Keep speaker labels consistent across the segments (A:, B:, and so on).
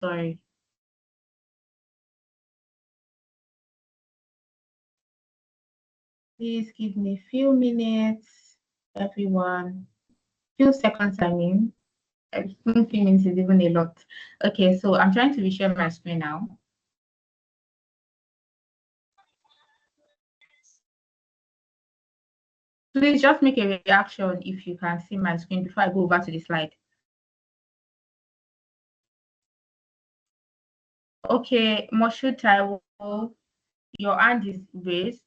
A: Sorry. Please give me a few minutes, everyone. Few seconds, I mean. A few minutes is even a lot. Okay, so I'm trying to reshare my screen now. Please just make a reaction if you can see my screen before I go over to the slide. Okay, Moshood Taiwo, your hand is raised.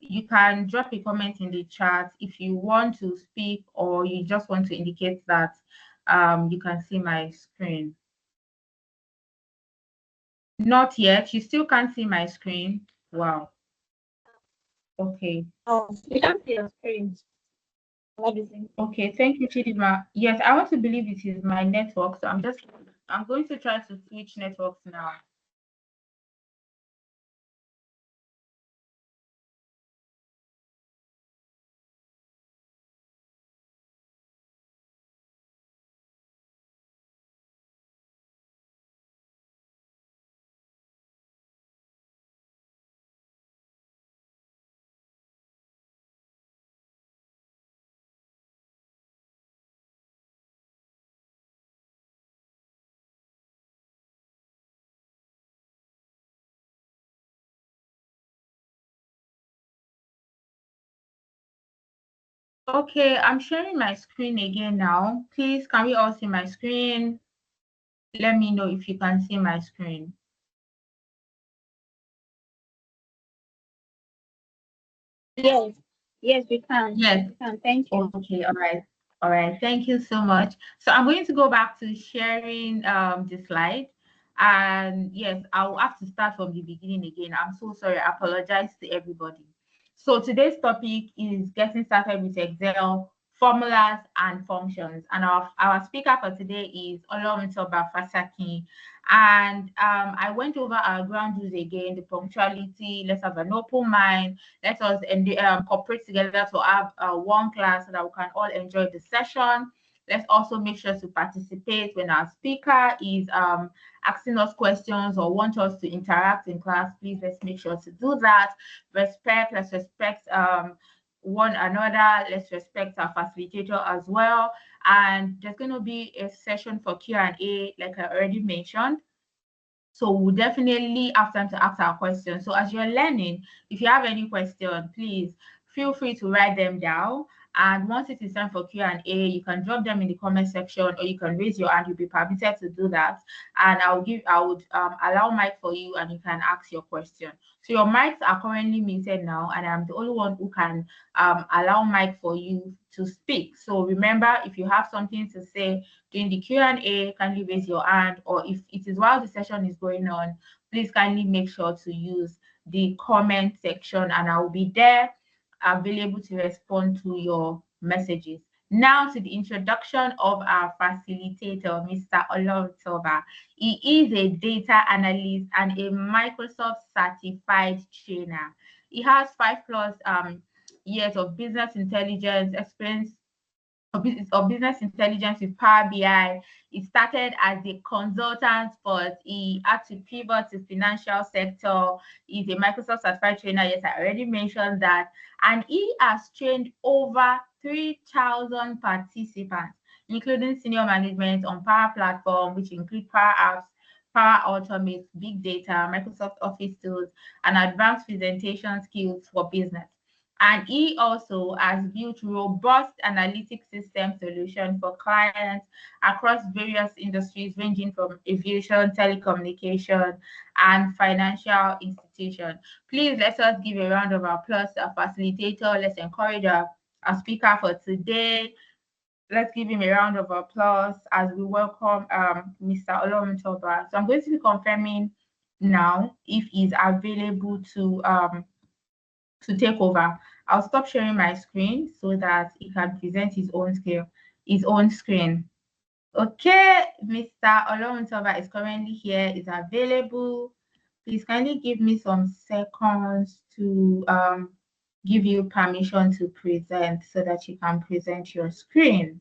A: You can drop a comment in the chat if you want to speak or you just want to indicate that you can see my screen. Not yet. You still can't see my screen. Wow. Okay.
B: Oh, you can't see your screen.
A: Okay, thank you, Chidima. Yes, I want to believe it is my network, so I'm going to try to switch networks now. Okay, I'm sharing my screen again now. Please, can we all see my screen? Let me know if you can see my screen.
B: Yes, yes, we can.
A: Yes.
B: We can. Thank you.
A: Okay, all right. All right, thank you so much. So I'm going to go back to sharing the slide. And yes, I'll have to start from the beginning again. I'm so sorry. I apologize to everybody. So today's topic is getting started with Excel formulas and functions. And our speaker for today is Oloruntoba Fasaki. And I went over our ground rules again, the punctuality, let's have an open mind, let us cooperate together to have one class so that we can all enjoy the session. Let's also make sure to participate when our speaker is asking us questions or want us to interact in class. Please, let's make sure to do that. Let's respect one another. Let's respect our facilitator as well. And there's going to be a session for Q&A, like I already mentioned. So we'll definitely have time to ask our questions. So as you're learning, if you have any question, please feel free to write them down. And once it is time for Q&A, you can drop them in the comment section or you can raise your hand. You'll be permitted to do that. And I would allow mic for you and you can ask your question. So your mics are currently muted now, and I'm the only one who can allow mic for you to speak. So remember, if you have something to say during the Q&A, kindly raise your hand, or if it is while the session is going on, please kindly make sure to use the comment section and I will be there available to respond to your messages. Now to the introduction of our facilitator, Mr. Oloruntoba. He is a data analyst and a Microsoft certified trainer. He has 5+ years of business intelligence experience of business intelligence with Power BI. He started as a consultant, but he had to pivot to financial sector. He's a Microsoft certified trainer. Yes, I already mentioned that. And he has trained over 3,000 participants, including senior management on Power Platform, which include Power Apps, Power Automate, Big Data, Microsoft Office tools, and advanced presentation skills for business. And he also has built robust analytic system solutions for clients across various industries, ranging from aviation, telecommunication, and financial institutions. Please let us give a round of applause to our facilitator. Let's encourage our speaker for today. Let's give him a round of applause as we welcome Mr. Oloruntoba. So I'm going to be confirming now if he's available to take over. I'll stop sharing my screen so that he can present his own screen. Okay, Mr. Oloruntoba is currently here, is available. Please kindly give me some seconds to give you permission to present so that you can present your screen.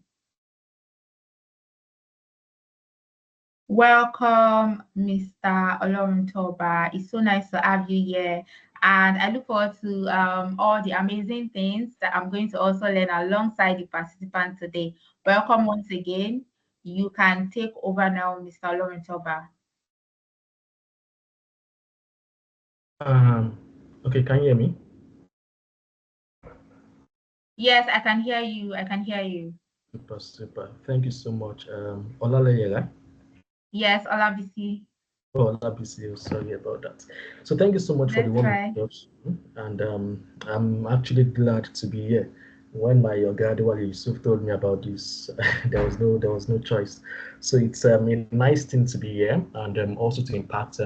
A: Welcome, Mr. Oloruntoba. It's so nice to have you here. And I look forward to all the amazing things that I'm going to also learn alongside the participants today. Welcome once again. You can take over now, Mr. Oloruntoba.
C: Okay, can you hear me?
A: Yes, I can hear you. I can hear you.
C: Super, super. Thank you so much. Olaleye.
A: Yes, Olabisi.
C: Oh, Olabisi, sorry about that. So thank you so much for the
A: Let's
C: warm
A: try.
C: introduction. And I'm actually glad to be here. When my Oga Adewale Yusuf told me about this, there was no choice. So it's a nice thing to be here and also to impact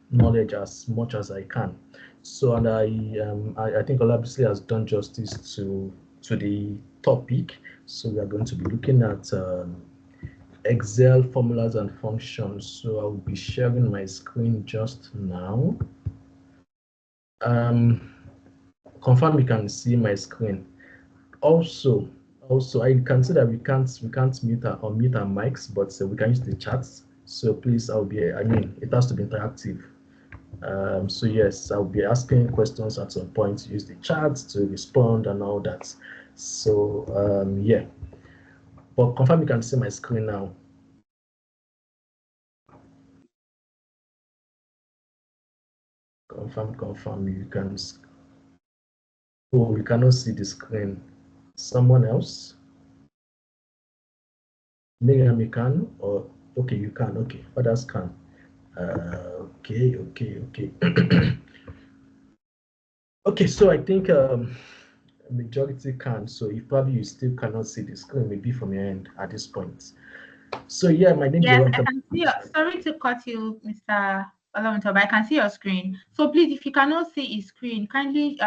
C: knowledge as much as I can. So, and I think Olabisi has done justice to the topic. So we are going to be looking at Excel formulas and functions. So I'll be sharing my screen just now. Confirm you can see my screen. Also, I can see that we can't mute or unmute our mics, but we can use the chats. So please, it has to be interactive. So yes, I'll be asking questions at some point. Use the chat to respond and all that. So yeah, but confirm you can see my screen now. Confirm you can. Oh, you cannot see the screen. Someone else? Miriam, you can, or okay, you can. Okay, others can. Okay. Okay, so I think majority can. So if probably you still cannot see the screen, maybe from your end at this point. So yeah, my name is
A: Yes, I
C: Olanta.
A: can see your, sorry to cut you, Mr. Oloruntoba. I can see your screen. So please, if you cannot see his screen, kindly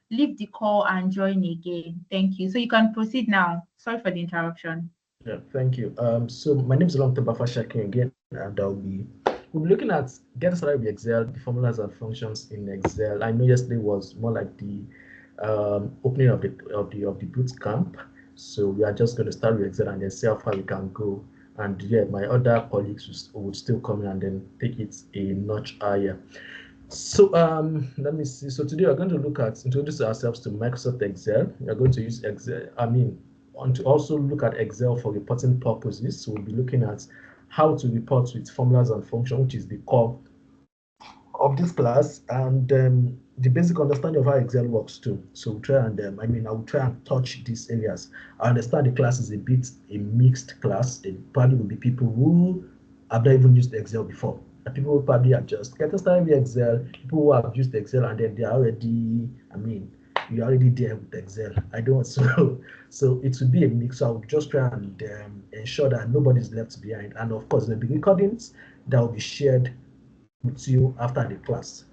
A: leave the call and join again. Thank you. So you can proceed now. Sorry for the interruption.
C: Yeah, thank you. So my name is Olanta Bafashaki again, and we'll be looking at getting started with Excel, the formulas and functions in Excel. I know yesterday was more like the opening of the boot camp. So we are just going to start with Excel and then see how far we can go. And yeah, my other colleagues would still come in and then take it a notch higher. So let me see. So today we're going to look at introduce ourselves to Microsoft Excel. We're going to use Excel. To also look at Excel for reporting purposes. So we'll be looking at how to report with formulas and functions, which is the core of this class, and the basic understanding of how Excel works too. So we'll try and I will try and touch these areas. I understand the class is a bit a mixed class. There probably will be people who have not even used Excel before. And people who probably are just getting started with Excel, people who have used Excel and then they are already, you're already there with Excel. I don't so it will be a mix. So I'll just try and ensure that nobody's left behind. And of course, there'll be recordings that will be shared with you after the class.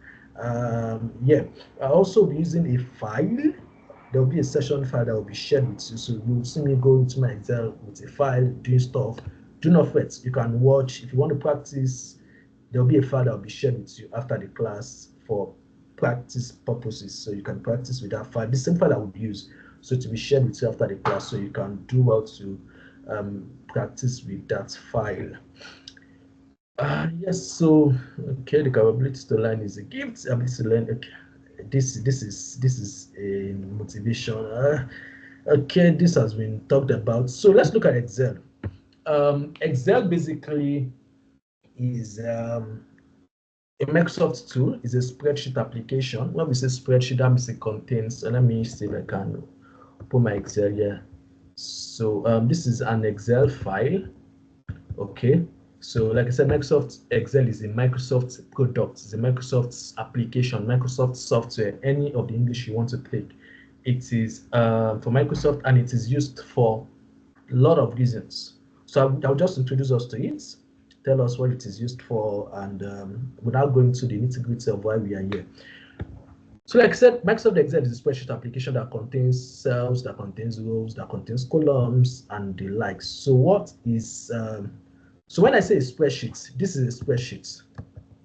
C: Yeah, I'll also be using a file. There will be a session file that will be shared with you. So you'll see me go into my Excel with a file, doing stuff. Do not fret. You can watch. If you want to practice, there will be a file that will be shared with you after the class for practice purposes. So you can practice with that file. The same file I would use. So to be shared with you after the class, so you can do well to practice with that file. Yes, so okay, the capability to learn is a gift. Ability to learn, okay. This is a motivation. Okay, this has been talked about. So let's look at Excel. Excel basically is a Microsoft tool. Is a spreadsheet application. When we say spreadsheet, that means it contains. Let me see if I can put my Excel here. So this is an Excel file. Okay. So like I said, Microsoft Excel is a Microsoft product, it's a Microsoft application, Microsoft software, any of the English you want to take. It is for Microsoft and it is used for a lot of reasons. So I'll just introduce us to it, tell us what it is used for, and without going to the nitty-gritty of why we are here. So like I said, Microsoft Excel is a spreadsheet application that contains cells, that contains rows, that contains columns, and the like. So what is so when I say a spreadsheet, this is a spreadsheet.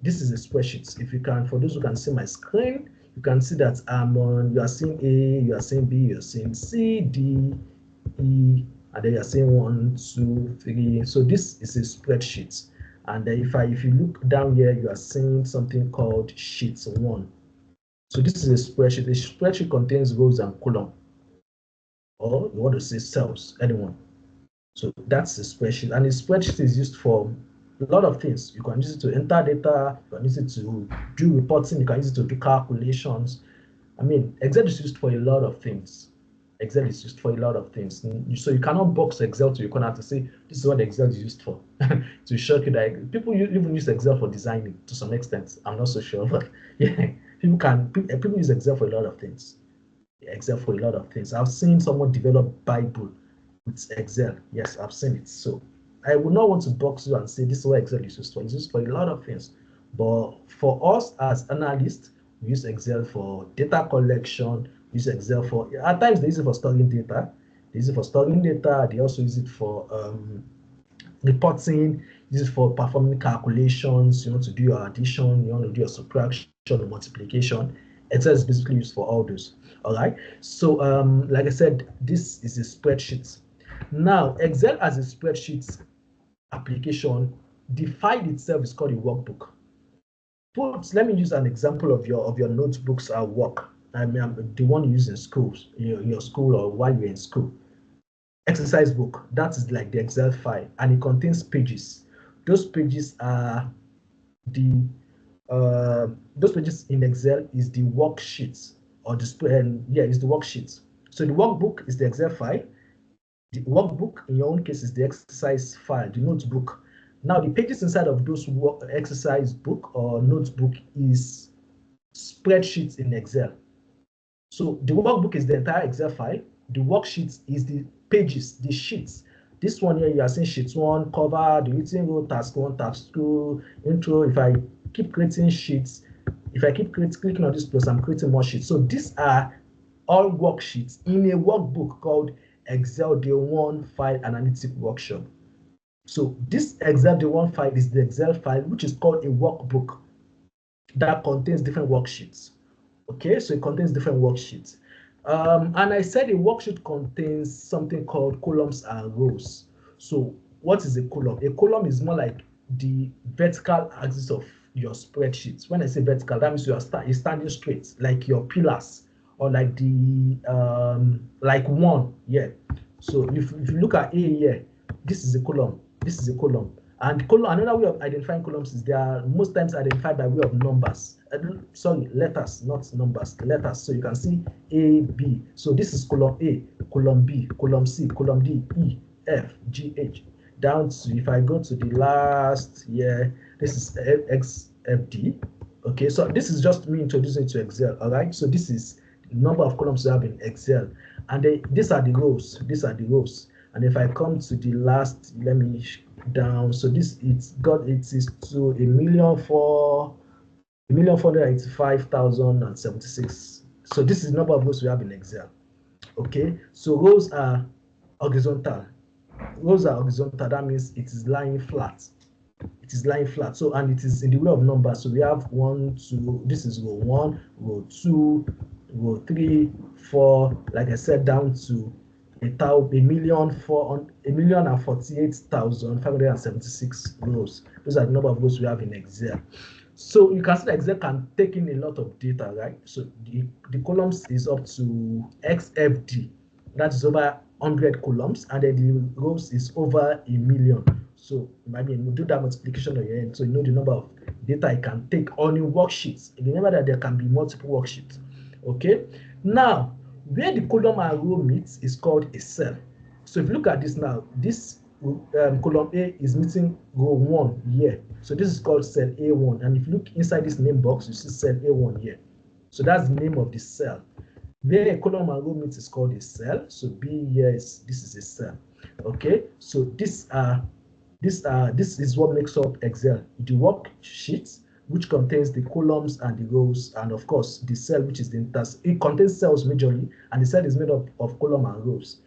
C: This is a spreadsheet. If you can, for those who can see my screen, you can see that you are seeing A, you are seeing B, you are seeing C, D, E, and then you are seeing 1, 2, 3. So this is a spreadsheet. And if you look down here, you are seeing something called sheet 1. So this is a spreadsheet. The spreadsheet contains rows and columns, or you want to say cells, anyone. So that's the spreadsheet, and the spreadsheet is used for a lot of things. You can use it to enter data, you can use it to do reporting, you can use it to do calculations. I mean, Excel is used for a lot of things. Excel is used for a lot of things. So you cannot box Excel to your corner to say this is what Excel is used for. To shock you that people even use Excel for designing to some extent. I'm not so sure, but yeah, people use Excel for a lot of things. Excel for a lot of things. I've seen someone develop Bible with Excel. Yes, I've seen it. So I would not want to box you and say this is what Excel is used for. It's used for a lot of things. But for us as analysts, we use Excel for data collection. We use Excel for, at times they use it for storing data. They use it for storing data. They also use it for reporting. Use it for performing calculations. You want to do your addition. You want to do your subtraction or multiplication. Excel is basically used for all those. All right. So like I said, this is a spreadsheet. Now, Excel as a spreadsheet application, the file itself is called a workbook. Let me use an example of your notebooks at work. I mean, the one you use in schools, your school, or while you're in school. Exercise book, that is like the Excel file, and it contains pages. Those pages are those pages in Excel is the worksheets, or is the worksheets. So the workbook is the Excel file. The workbook, in your own case, is the exercise file, the notebook. Now, the pages inside of those exercise book or notebook is spreadsheets in Excel. So the workbook is the entire Excel file. The worksheets is the pages, the sheets. This one here, you are seeing sheet 1, cover, the written row, task 1, task 2, intro. If I keep creating sheets, if I keep clicking on this plus, I'm creating more sheets. So these are all worksheets in a workbook called Excel Day 1 File Analytic Workshop. So this Excel Day 1 file is the Excel file, which is called a workbook that contains different worksheets. Okay, so it contains different worksheets. And I said a worksheet contains something called columns and rows. So what is a column? A column is more like the vertical axis of your spreadsheet. When I say vertical, that means you are standing straight, like your pillars, or like the like one. Yeah. So if you look at A here, this is a column. This is a column. And another way of identifying columns is they are most times identified by way of numbers. Sorry, letters, not numbers, letters. So you can see A, B. So this is column A, column B, column C, column D, E, F, G, H. Down to, if I go to the last here, this is X, F, D. Okay, so this is just me introducing to Excel. All right, so this is the number of columns you have in Excel. And these are the rows. These are the rows. And if I come to the last, let me down. So this it is to 1,485,076. So this is the number of rows we have in Excel. Okay, so rows are horizontal. Rows are horizontal. That means it is lying flat. It is lying flat. So, and it is in the way of numbers. So we have 1, 2. This is row 1, row 2, row 3, 4. Like I said, down to 1,048,576 rows. Those are the number of rows we have in Excel. So you can see that Excel can take in a lot of data, right? So the columns is up to XFD. That is over 100 columns, and then the rows is over 1,000,000. So I mean, we'll do that multiplication on your end, so you know the number of data it can take on your worksheets. Remember that there can be multiple worksheets. Okay. Now, where the column and row meets is called a cell. So if you look at this now, this column A is meeting row 1 here. So this is called cell A1. And if you look inside this name box, you see cell A1 here. So that's the name of the cell. Where a column and row meets is called a cell. So B here this is a cell. Okay. So this is what makes up Excel. The worksheet, which contains the columns and the rows, and of course the cell, which is it contains cells majorly, and the cell is made up of column and rows.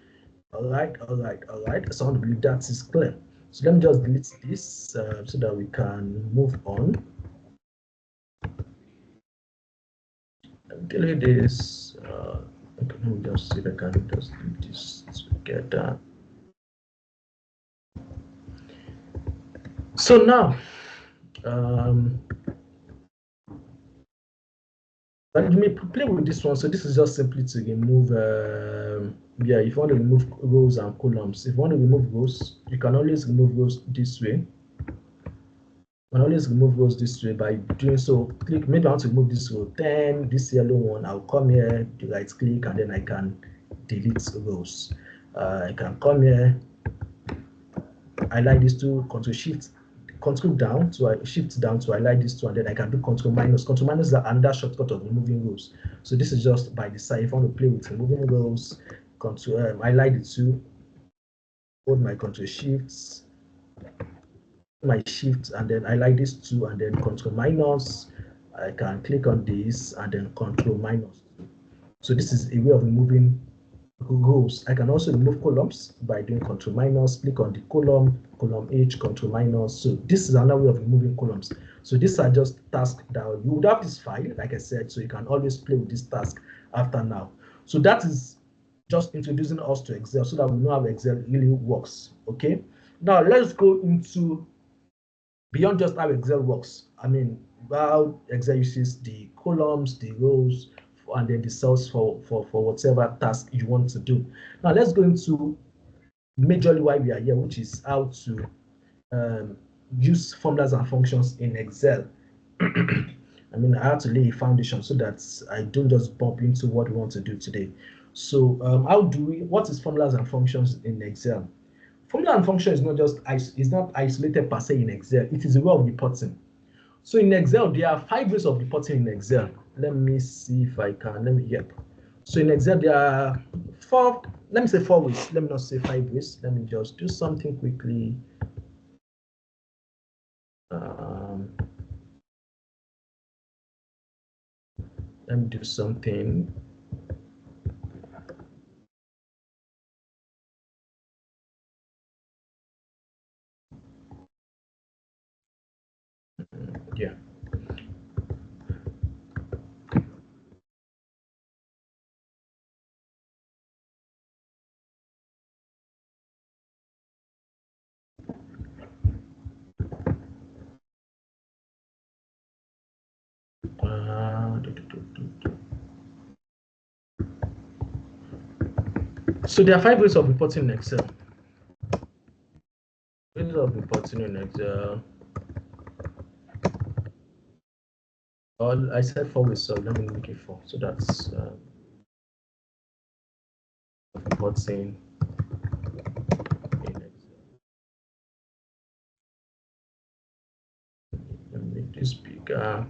C: All right. So I want to believe that is clear. So let me just delete this so that we can move on. Delete this. Okay, let me just see if I can just do this together. So now, you may play with this one. So this is just simply to remove, yeah, if you want to remove rows and columns. If you want to remove rows, you can always remove rows this way. You can always remove rows this way by doing so. Click, maybe I want to remove this row 10, this yellow one. I'll come here, do right click, and then I can delete rows. I can come here. I like this to control down to shift down to highlight this two, and then I can do control minus. Control minus is another shortcut of removing rows. So this is just by the side. If I want to play with removing rows, control highlight the two, hold my control shifts, my shift, and then highlight this two, and then control minus. I can click on this and then control minus. So this is a way of removing rows. I can also remove columns by doing control minus, click on the column H, control minus. So this is another way of removing columns. So these are just tasks that you would have this file, like I said, so you can always play with this task after now. So that is just introducing us to Excel so that we know how Excel really works. Okay, now let's go into beyond just how Excel works. I mean, how Excel uses the columns, the rows, and then the cells for whatever task you want to do. Now let's go into majorly why we are here, which is how to use formulas and functions in Excel. I mean, I have to lay a foundation so that I don't just bump into what we want to do today. So what is formulas and functions in Excel? Formula and function is not isolated per se in Excel. It is a way of reporting. So in Excel, there are 5 ways of reporting in Excel. Let me see if I can. Yep. So in Excel, there are 4 ways. Let me not say 5 ways. Let me just do something quickly. Let me do something. Yeah. So there are 5 ways of reporting in Excel. Ways of reporting in Excel. I said 4 ways, so let me make it 4. So that's reporting in Excel. Let me make this bigger.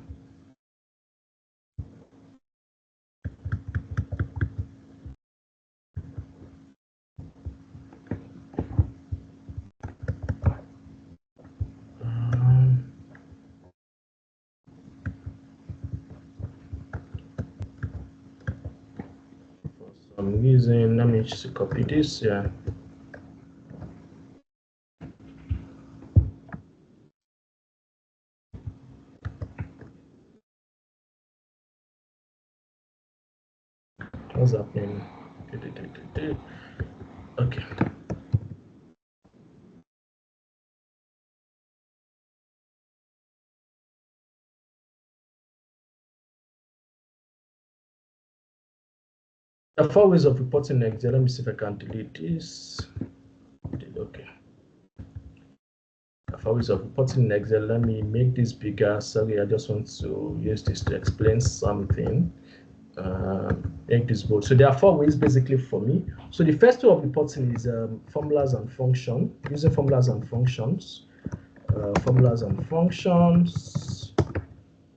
C: I'm using, let me just copy this, yeah. What's happening? Okay. There are 4 ways of reporting in Excel. Let me see if I can delete this. Okay. There are 4 ways of reporting in Excel. Let me make this bigger. Sorry, I just want to use this to explain something. Make this bold. So there are 4 ways basically for me. So the first way of reporting is formulas and function. Using formulas and functions. Formulas and functions.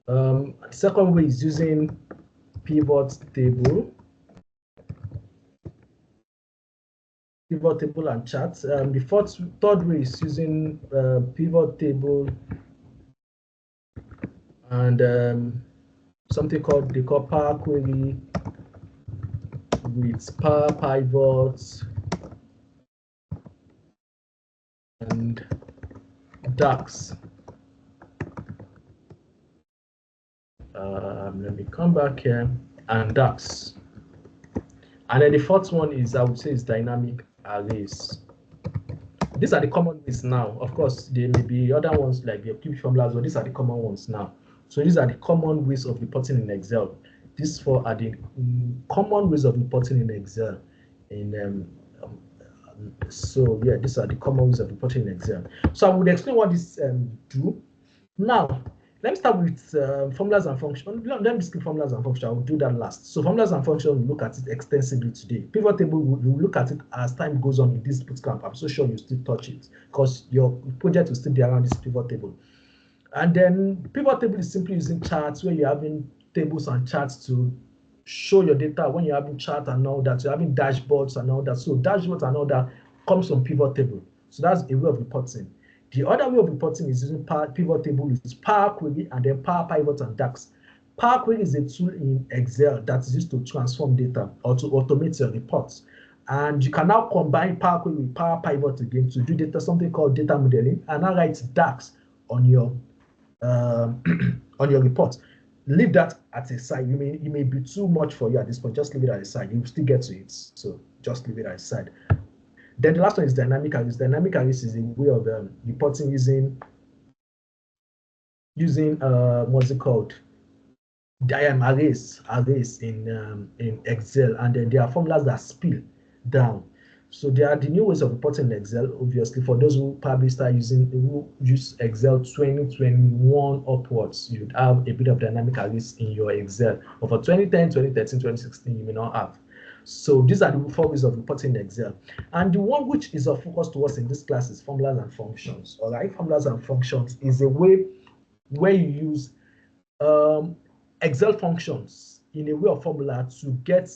C: The second way is using pivot table. Pivot table and charts. The third way is using pivot table and something called Power Query with Power Pivots and DAX. Let me come back here, and DAX. And then the fourth one is, I would say, is dynamic arrays. these are the common ways now. Of course, there may be other ones like the cubic formulas, but these are the common ones now. So these are the common ways of reporting in Excel. These four are the common ways of reporting in Excel. So yeah, these are the common ways of reporting in Excel. So I would explain what this do. Now, let me start with formulas and functions. Let me skip formulas and functions. I will do that last. So formulas and functions, we'll look at it extensively today. Pivot table, we'll look at it as time goes on in this bootcamp. I'm so sure you still touch it because your project will still be around this pivot table. And then pivot table is simply using charts where you're having tables and charts to show your data. When you're having chart and all that, you're having dashboards and all that. So dashboards and all that comes from pivot table. So that's a way of reporting. The other way of reporting is using pivot table, is Power Query and then Power Pivot and DAX. Power Query is a tool in Excel that is used to transform data or to automate your reports. And you can now combine Power Query with Power Pivot again to do data, something called data modeling, and now write DAX on your on your report. Leave that at a side. It may be too much for you at this point. Just leave it at a side. You will still get to it. So just leave it at a side. Then the last one is dynamic arrays. Dynamic arrays is a way of reporting using what's it called? Arrays in Excel, and then there are formulas that spill down. So there are the new ways of reporting in Excel. Obviously, for those who probably who use Excel 2021 upwards, you'd have a bit of dynamic arrays in your Excel. But for 2010, 2013, 2016, you may not have. So these are the 4 ways of reporting in Excel. And the one which is of focus to us in this class is formulas and functions. All right, formulas and functions is a way where you use Excel functions in a way of formula to get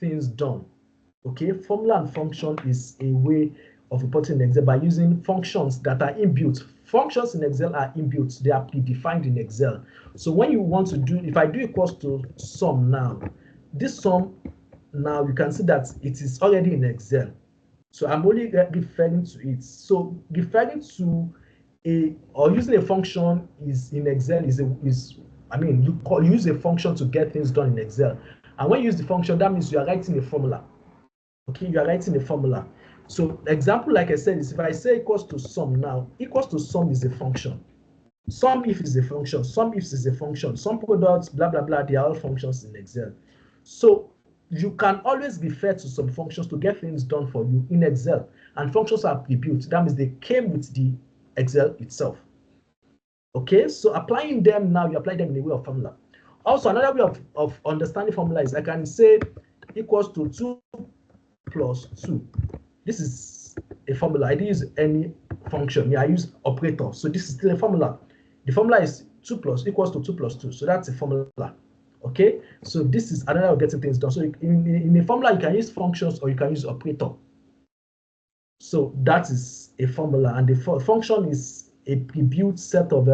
C: things done. Okay, formula and function is a way of reporting in Excel by using functions that are inbuilt. Functions in Excel are inbuilt, they are predefined in Excel. So when you want to do, if I do equals to sum now, this sum now you can see that it is already in Excel. So I'm only referring to it. So referring to using a function is in Excel you use a function to get things done in Excel. And when you use the function, that means you are writing a formula. Okay, you are writing a formula. So example, like I said, is if I say equals to sum now, equals to sum is a function. Sum if is a function, sum if is a function, sum products, blah, blah, blah, they are all functions in Excel. So you can always refer to some functions to get things done for you in Excel. And functions are pre-built. That means they came with the Excel itself. Okay, so applying them now, you apply them in a way of formula. Also, another way of understanding formula is I can say equals to 2 plus 2. This is a formula. I didn't use any function. Yeah, I use operator. So this is still a formula. The formula is 2 plus equals to 2 plus 2. So that's a formula. Okay, so this is another way of getting things done. So in a formula, you can use functions or you can use operator. So that is a formula, and the function is a pre-built set of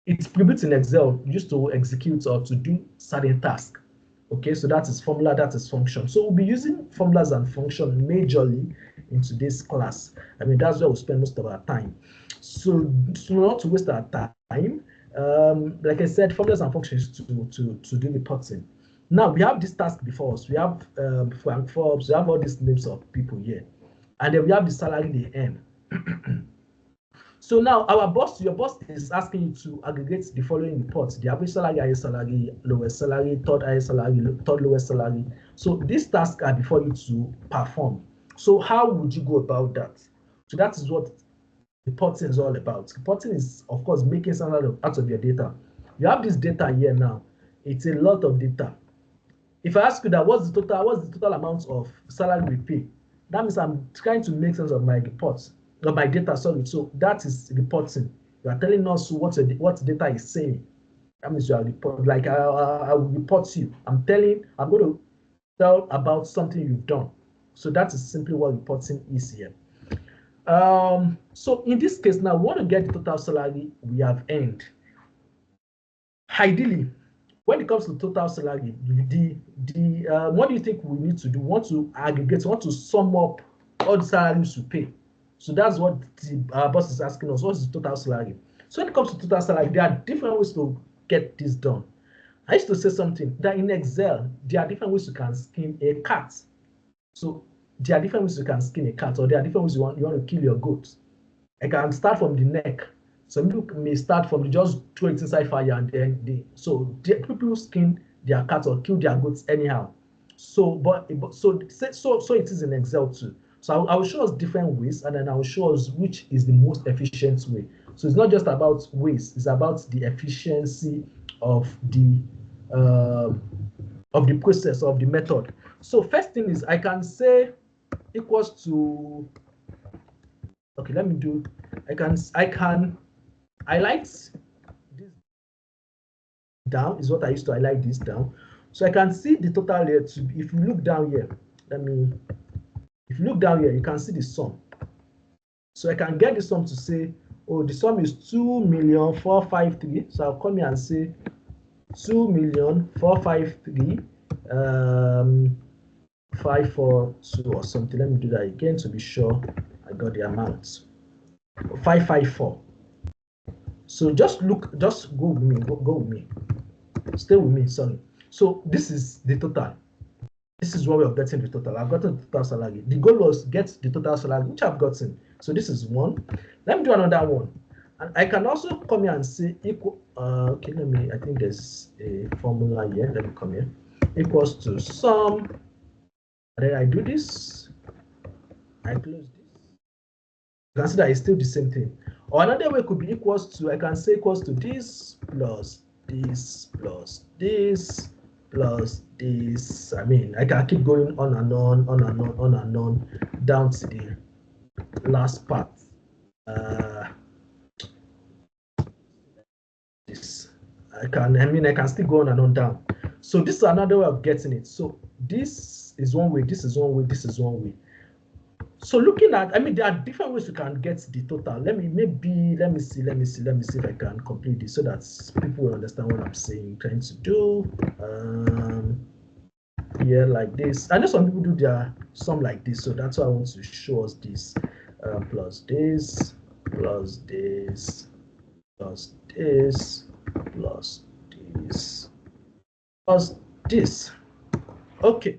C: it's pre-built in Excel used to execute or to do certain tasks. Okay, so that is formula, that is function. So we'll be using formulas and function majorly in today's class. I mean, that's where we'll spend most of our time. So not to waste our time, like I said, formulas and functions to do reporting. Now we have this task before us. We have Frank Forbes, we have all these names of people here. And then we have the salary they earn. So now your boss is asking you to aggregate the following reports: the average salary, highest salary, lowest salary, third highest salary, third lowest salary. So these tasks are before you to perform. So how would you go about that? So that is what reporting is all about. Reporting is, of course, making something out of your data. You have this data here now. It's a lot of data. If I ask you that, what's the total amount of salary we pay? That means I'm trying to make sense of my reports. Or my data, sorry. So that is reporting. You are telling us what data is saying. That means you are report. Like I will report you. I'm going to tell about something you've done. So that is simply what reporting is here. So in this case now, we want to get the total salary we have earned. Ideally, when it comes to total salary, what do you think we need to do? We want to aggregate, we want to sum up all the salaries we pay. So that's what the boss is asking us. What is the total salary? So when it comes to total salary, there are different ways to get this done. I used to say something that in Excel, there are different ways you can skin a cat. So there are different ways you can skin a cat, or there are different ways you want to kill your goat. I can start from the neck. Some people may start from just throw it inside fire and then people skin their cats or kill their goats anyhow. So it is in Excel too. So I will show us different ways, and then I will show us which is the most efficient way. So it's not just about ways; it's about the efficiency of the process, of the method. So first thing is I can say equals to. Okay, let me do. I highlight this down is what I used to highlight this down. So I can see the total here to be, if you look down here, if you look down here, you can see the sum. So I can get the sum to say, oh, the sum is 2,453,000. So I'll come here and say 2,453,542 or something. Let me do that again to be sure I got the amount. 554. So just go with me, go with me. Stay with me, sorry. So this is the total. This is what we have gotten the total. I've gotten the total salary. The goal was get the total salary, which I've gotten. So this is one. Let me do another one. And I can also come here and say equal, okay, I think there's a formula here. Let me come here. Equals to sum. And then I do this. I close this. You can see that it's still the same thing. Or another way could be equals to, I can say equals to this plus this plus this plus this. I mean, I can keep going on and on, down to the last part. This. I can still go on and on down. So this is another way of getting it. So this is one way, this is one way, this is one way. So looking at, there are different ways you can get the total. Let me see if I can complete this so that people will understand what I'm saying, trying to do. Here like this. I know some people do their sum like this, so that's why I want to show us this. Plus this, plus this, plus this, plus this, plus this. Okay.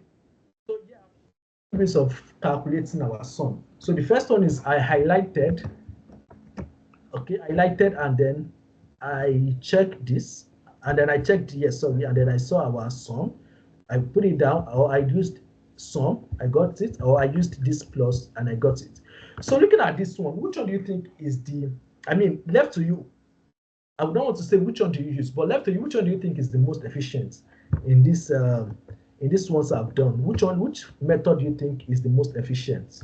C: So yeah, ways of calculating our sum. So the first one is I highlighted, and then I checked this, and then I checked and then I saw our sum. I put it down, or I used sum, I got it, or I used this plus and I got it. So looking at this one, which one do you think is left to you? I would not want to say which one do you use, but left to you, which one do you think is the most efficient in this ones I've done? Which method do you think is the most efficient?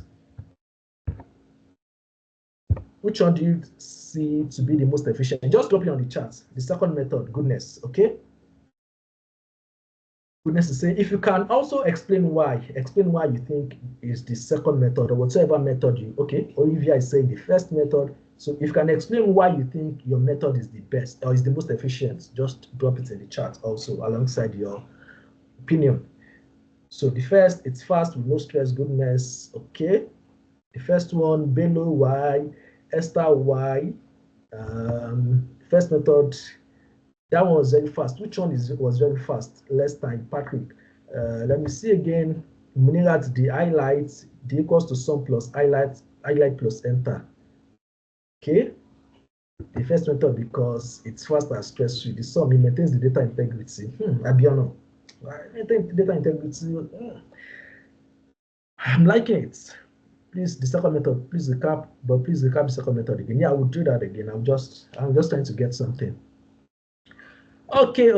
C: Which one do you see to be the most efficient? Just drop it on the chat. The second method, goodness, okay? Goodness is saying, if you can also explain why you think is the second method or whatever method you, okay? Olivia is saying the first method. So if you can explain why you think your method is the best or is the most efficient, just drop it in the chat also alongside your opinion. So the first, it's fast with no stress, goodness, okay? The first one, Bello Y, Esther Y. First method, that one was very fast. Which one was very fast? Less time, Patrick. Let me see again. Munirat, the highlights, D equals to sum plus highlight plus enter. Okay. The first method, because it's fast and stress-free. The sum, it maintains the data integrity. Abiano. Data integrity. I'm liking it. Please, the second method, please recap the second method again. Yeah, I will do that again. I'm just trying to get something. Okay.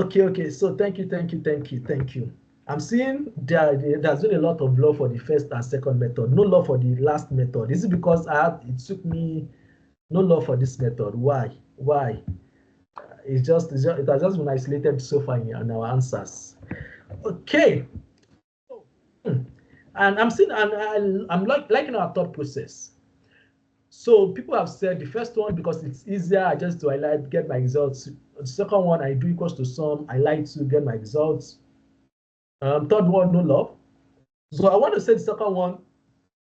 C: So thank you. I'm seeing there's been a lot of love for the first and second method, no love for the last method. Is it because it took me no love for this method? Why? It has just been isolated so far in our answers. Okay. And I'm seeing, and I'm liking our thought process. So people have said the first one, because it's easier, I just do highlight, get my results. The second one, I do equals to sum, I like to get my results. Third one, no love. So I want to say the second one,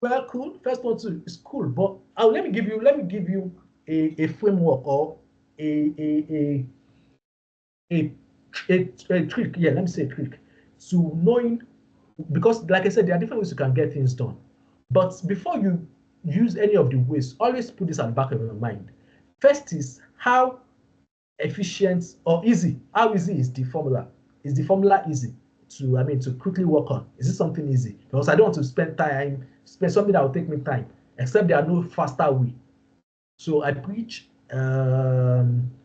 C: well, cool. First one too is cool, but let me give you a framework or a trick. Yeah, let me say a trick to knowing because like I said, there are different ways you can get things done. But before you use any of the ways, always put this at the back of your mind. First is how efficient or easy. How easy is the formula? Is the formula easy to quickly work on? Is it something easy? Because I don't want to spend something that will take me time, except there are no faster way. So I preach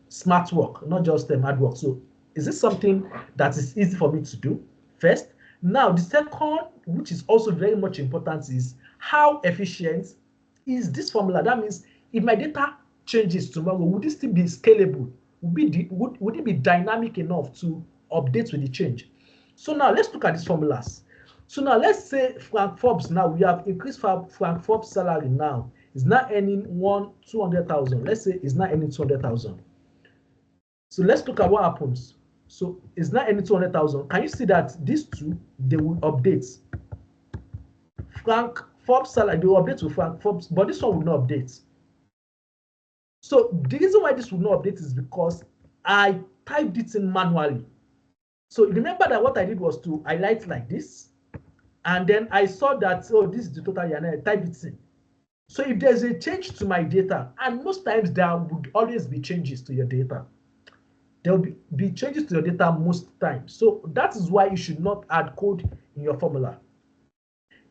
C: smart work, not just hard work. So is this something that is easy for me to do? First. Now, the second, which is also very much important, is how efficient is this formula? That means if my data changes tomorrow, would it still be scalable? Would it be dynamic enough to update with the change? So now let's look at these formulas. So now let's say Frank Forbes, now we have increased Frank Forbes' salary now. Is now earning 200,000. Let's say it's not earning 200,000. So let's look at what happens. So it's not any 200,000. Can you see that these two, they will update? Frank Forbes salary, they will update to Frank Forbes, but this one will not update. So the reason why this will not update is because I typed it in manually. So remember that what I did was to highlight like this, and then I saw that, oh, this is the total, and I typed it in. So if there's a change to my data, and most times there would always be changes to your data. There will be changes to your data most times. So that is why you should not add code in your formula.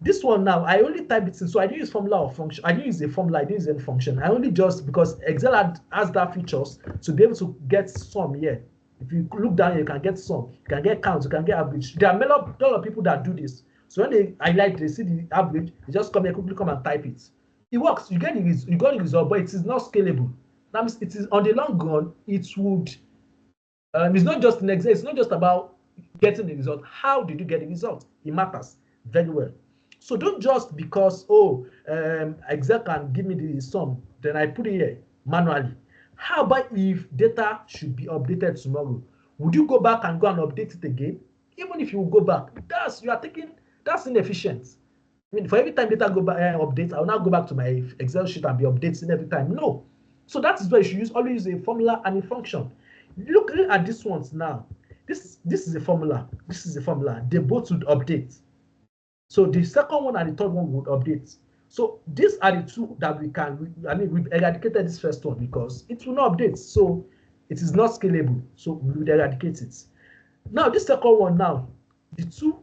C: This one now, I only type it in. So I didn't use formula or function. I didn't use a formula. I didn't use any function. I only just, because Excel has that features to be able to get sum here. If you look down here, you can get sum. You can get count. You can get average. There are a lot of people that do this. So when they highlight, they see the average, they just come here, quickly come and type it. It works. You got the result, but it is not scalable. That means it is on the long run, it would. It's not just an Excel. It's not just about getting the result. How did you get the result? It matters very well. So don't just because, Excel can give me the sum, then I put it here manually. How about if data should be updated tomorrow? Would you go back and update it again? Even if you go back, that's inefficient. I mean, for every time data go back update, I will now go back to my Excel sheet and be updating every time. No. So that is why you should always use a formula and a function. Look at these ones now. This is a formula. This is a formula. They both would update. So the second one and the third one would update. So these are the two that we've eradicated this first one because it will not update. So it is not scalable. So we would eradicate it. Now this second one now, the two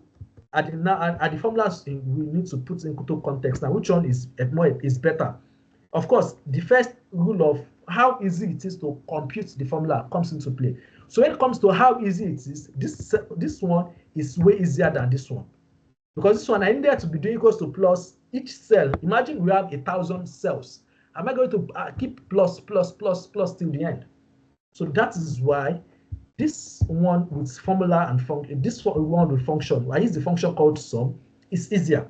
C: are the formulas we need to put into context. Now which one is better? Of course, the first rule of how easy it is to compute the formula comes into play. So when it comes to how easy it is, this one is way easier than this one. Because this one, I need there to be doing equals to plus each cell. Imagine we have 1,000 cells. Am I going to keep plus till the end? So that is why this one with formula and function, this one with function, I use the function called sum, is easier.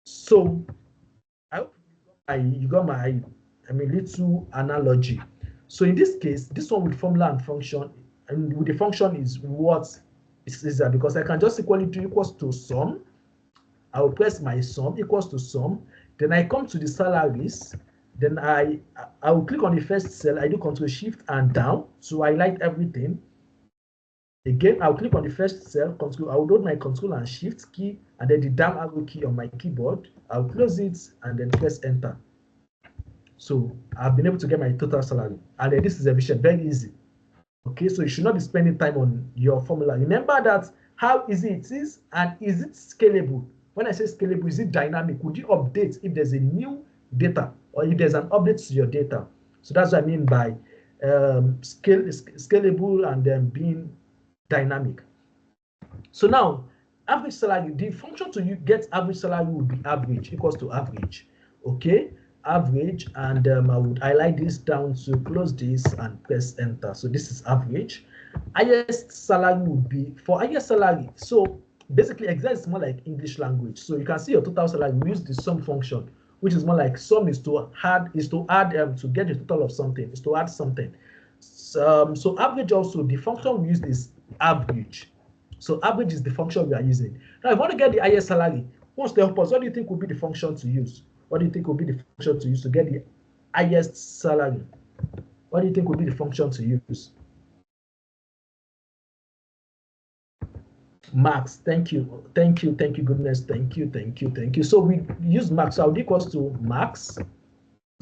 C: So I hope you got my little analogy. So in this case, this one with formula and function, and with the function is what is easier because I can just equally do equals to sum. I will press my sum equals to sum. Then I come to the salaries. Then I will click on the first cell. I do Control Shift and down to highlight everything. Again, I'll click on the first cell. I will hold my Control and Shift key and then the down arrow key on my keyboard. I'll close it and then press Enter. So I've been able to get my total salary. And then this is efficient, very easy. Okay, so you should not be spending time on your formula. Remember that how easy it is and is it scalable? When I say scalable, is it dynamic? Would you update if there's a new data or if there's an update to your data? So that's what I mean by scalable and then being dynamic. So now, average salary, the function to get average salary would be average equals to average. Okay, average, and I would highlight this down to close this and press Enter. So this is average. Highest salary would be for highest salary. So basically, Excel is more like English language. So you can see your total salary. We use the sum function, which is more like sum is to add to get the total of something, is to add something. So average also, the function we use is average. So average is the function we are using. Now, if you want to get the highest salary, what's the help us? What do you think would be the function to use? What do you think would be the function to use to get the highest salary? What do you think would be the function to use? max. Thank you, thank you, thank you, goodness, thank you, thank you, thank you. So we use max. So I would equals to max.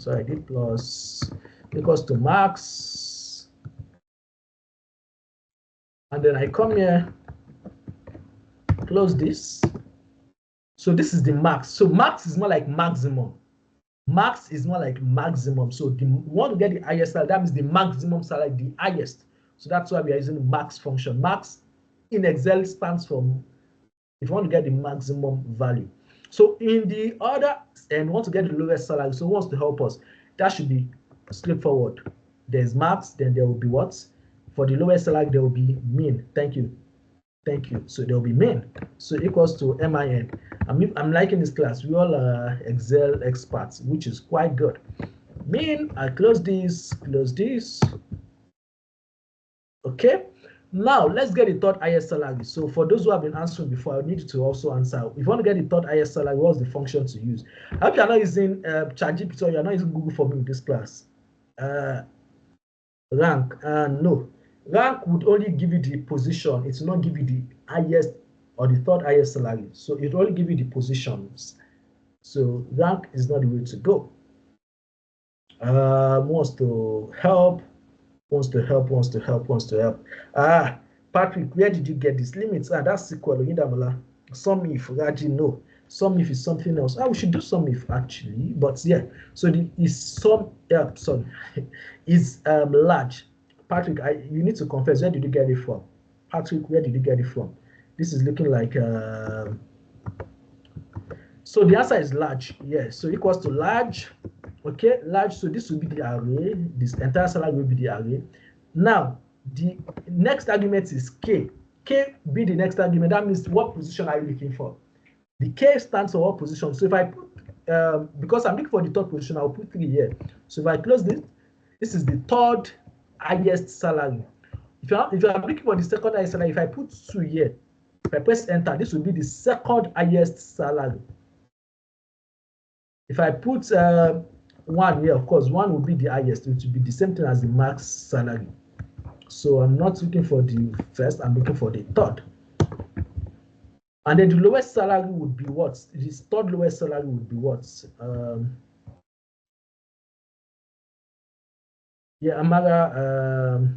C: So I did plus equals to max, and then I come here, close this. So this is the max. So max is more like maximum. Max is more like maximum. So the want to get the highest salary, that means the maximum salary, the highest. So that's why we are using the max function. Max in Excel stands for if you want to get the maximum value. So in the other and want to get the lowest salary, so who wants to help us? That should be straightforward. There's max, then there will be what? For the lowest salary, there will be mean. Thank you. Thank you. So there will be mean. So equals to MIN. I'm liking this class. We all are Excel experts, which is quite good. Mean, I close this, close this. Okay. Now let's get the third highest salary. So for those who have been answering before, I need you to also answer. If you want to get the third highest salary, what's the function to use? I hope you're not using ChatGPT or you're not using Google for me in this class. Rank, no. Rank would only give you the position. It will not give you the highest or the third highest salary. So it will only give you the positions. So rank is not the way to go. Wants to help. Patrick, where did you get this limits? That's SQL. Some if Raji, no. Some if is something else. We should do some if actually, but yeah. So the is some sorry is large. Patrick, you need to confess. Where did you get it from? Patrick, where did you get it from? This is looking like so the answer is large. Yes. So equals to large. Okay, large. So this will be the array. This entire salary will be the array. Now, the next argument is K. K be the next argument. That means what position are you looking for? The K stands for what position? So if I put, because I'm looking for the third position, I'll put 3 here. So if I close this, this is the third highest salary. If I'm looking for the second highest salary, if I put 2 here, if I press enter, this will be the second highest salary. If I put 1 here, of course, 1 will be the highest. It will be the same thing as the max salary. So I'm not looking for the first, I'm looking for the third. And then the lowest salary would be what? This third lowest salary would be what? Yeah, Amara,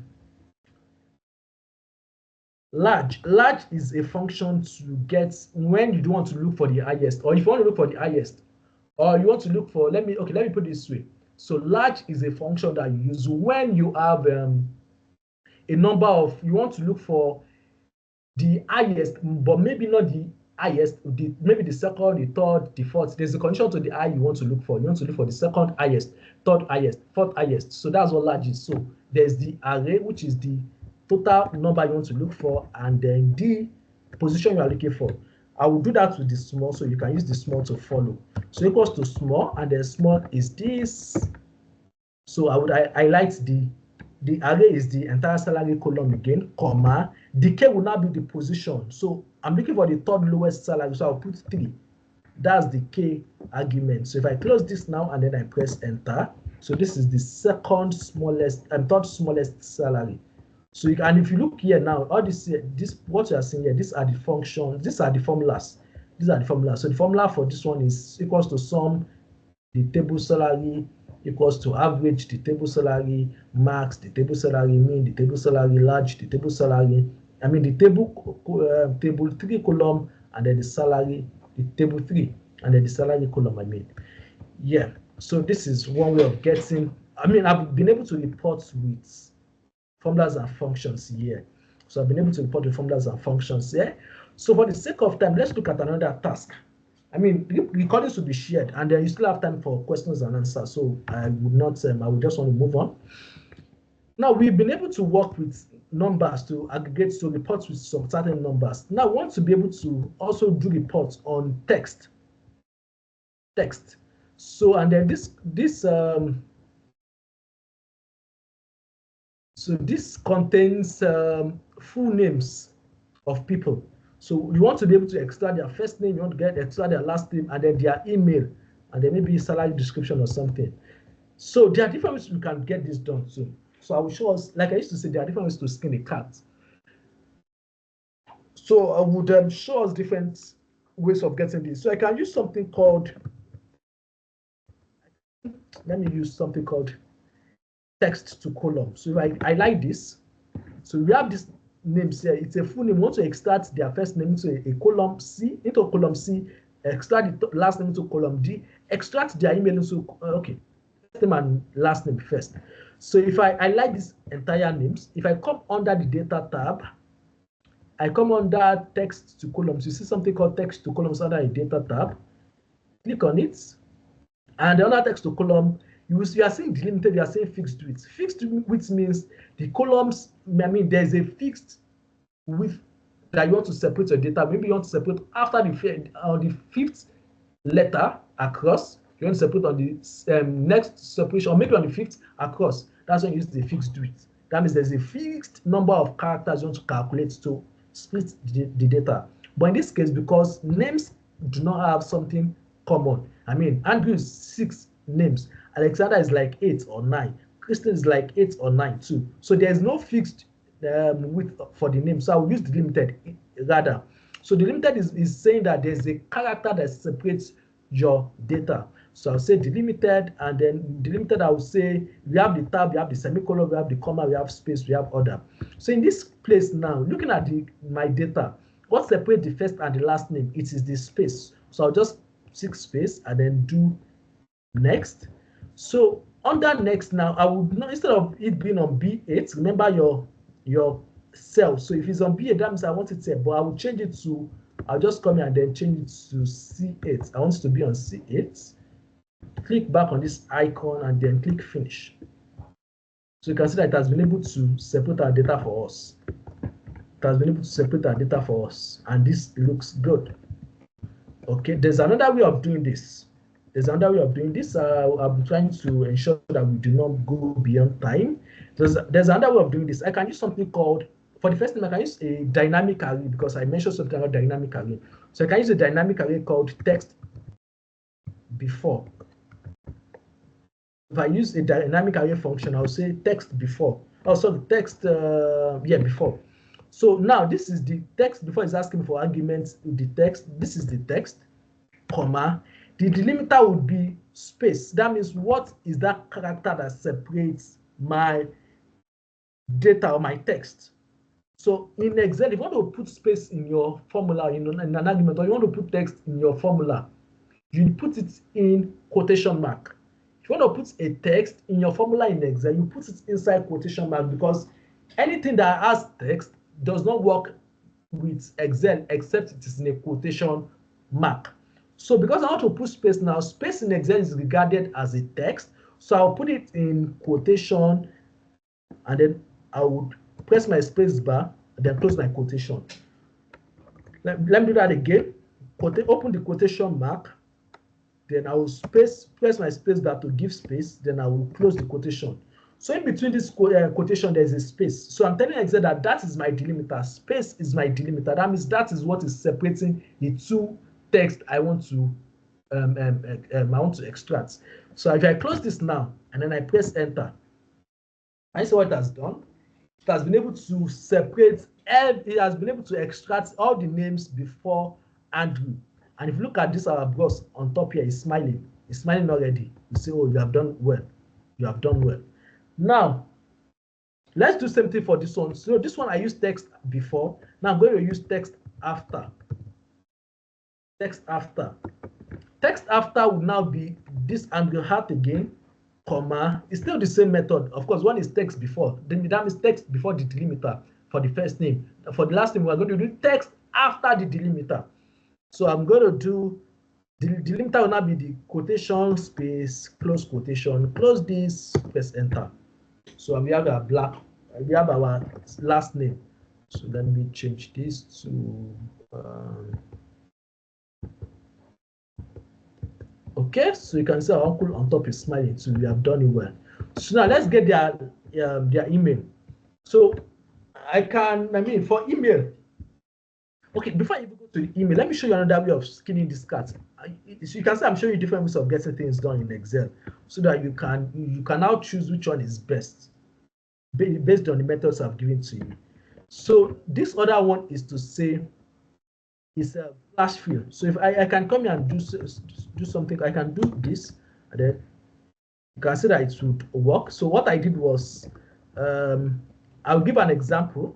C: large. Large is a function to get when you don't want to look for the highest, or if you want to look for the highest, or you want to look for, let me put it this way. So large is a function that you use when you have a number of, you want to look for the highest, but maybe not the highest, maybe the second, the third, the fourth. There's a condition to the high you want to look for. You want to look for the second highest, third highest, fourth highest. So that's what large is. So there's the array, which is the total number you want to look for, and then the position you are looking for. I will do that with the small, so you can use the small to follow. So equals to small, and then small is this. So I highlight the array is the entire salary column again, comma. The K will now be the position. So I'm looking for the third lowest salary, so I'll put 3. That's the K argument. So if I close this now and then I press enter, so this is the second smallest and third smallest salary. So and if you look here now, all this what you are seeing here, these are the functions, these are the formulas. These are the formulas. So the formula for this one is equals to sum the table salary equals to average the table salary, max the table salary, mean the table salary, large the table salary. I mean the table 3 column, and then the salary, the table 3, and then the salary column. I mean, yeah. So this is one way of getting. I mean, I've been able to report with formulas and functions here. So I've been able to report the formulas and functions here. So for the sake of time, let's look at another task. I mean, recordings will be shared, and then you still have time for questions and answers. So I would not, I would just want to move on. Now we've been able to work with numbers to aggregate, to report with some certain numbers. Now I want to be able to also do reports on text. So and then so this contains full names of people. So you want to be able to extract their first name, you want to extract their last name, and then their email, and then maybe salary description or something. So there are different ways we can get this done too. So I will show us, like I used to say, there are different ways to skin a cat. So I would show us different ways of getting this. So I can use something called, let me use something called text to column. So if I like this. So we have this names here. It's a full name. We want to extract their first name into a column C, into column C, extract the last name into column D, extract their email into, okay, first name and last name first. So if I like this entire names, if I come under the data tab, I come under text to columns. You see something called text to columns under a data tab. Click on it, and under text to column, you are seeing delimited, you are saying fixed width. Fixed width means the columns, I mean, there's a fixed width that you want to separate your data. Maybe you want to separate after the fifth letter across. You want to separate on the next separation, or maybe on the fifth across. That's when you use the fixed width. That means there's a fixed number of characters you want to calculate to split the data. But in this case, because names do not have something common, I mean, Andrew is 6 names, Alexander is like 8 or 9, Kristen is like 8 or 9 too. So there's no fixed width for the name. So I will use delimited rather. So delimited is saying that there's a character that separates your data. So I'll say delimited, and then delimited, I will say we have the tab, we have the semicolon, we have the comma, we have space, we have other. So in this place now, looking at my data, what separates the first and the last name? It is the space. So I'll just tick space and then do next. So under next now, I would not, instead of it being on B8, remember your cell. So if it's on B8, that means I want it to, but I will change it to, I'll just come here and then change it to C8. I want it to be on C8. Click back on this icon and then click finish. So you can see that it has been able to separate our data for us. It has been able to separate our data for us, and this looks good. Okay, there's another way of doing this. I'm trying to ensure that we do not go beyond time. There's another way of doing this. I can use something called, for the first time, I can use a dynamic array, because I mentioned something about dynamic array. So I can use a dynamic array called text before. If I use a dynamic array function, I'll say text before. Oh, sorry, text, before. So now this is the text before. It's asking for arguments in the text. This is the text, comma. The delimiter would be space. That means what is that character that separates my data or my text? So in Excel, if you want to put space in your formula, in an argument, or you want to put text in your formula, you put it in quotation mark. If you want to put a text in your formula in Excel, you put it inside quotation mark, because anything that has text does not work with Excel except it is in a quotation mark. So because I want to put space now, space in Excel is regarded as a text. So I'll put it in quotation, and then I would press my space bar and then close my quotation. Let me do that again. Open the quotation mark. Then I will press my space bar to give space. Then I will close the quotation. So in between this quotation, there's a space. So I'm telling Excel that is my delimiter. Space is my delimiter. That means that is what is separating the two text I want to extract. So if I close this now and then I press enter, I see what it has done. It has been able to separate. It has been able to extract all the names before Andrew. And if you look at this, our boss on top here is smiling. He's smiling already. You say, oh, you have done well. You have done well. Now, let's do same thing for this one. So this one I used text before. Now I'm going to use text after. Text after. Text after will now be this Andrew Hart again, comma. It's still the same method. Of course, one is text before. Then that means text before the delimiter for the first name. For the last name, we're going to do text after the delimiter. So I'm going to do the delimiter will now be the quotation space, close quotation, close this, press enter. So we have our last name. So let me change this to okay, so you can see our uncle on top is smiling, so we have done it well. So now let's get their email. So for email, okay, before I even go to the email, let me show you another way of skinning this cat. So you can see I'm showing you different ways of getting things done in Excel, so that you can now choose which one is best based on the methods I've given to you. So this other one is to say is a flash fill. So if I can come here and do something, I can do this, and then you can see that it would work. So what I did was, I'll give an example.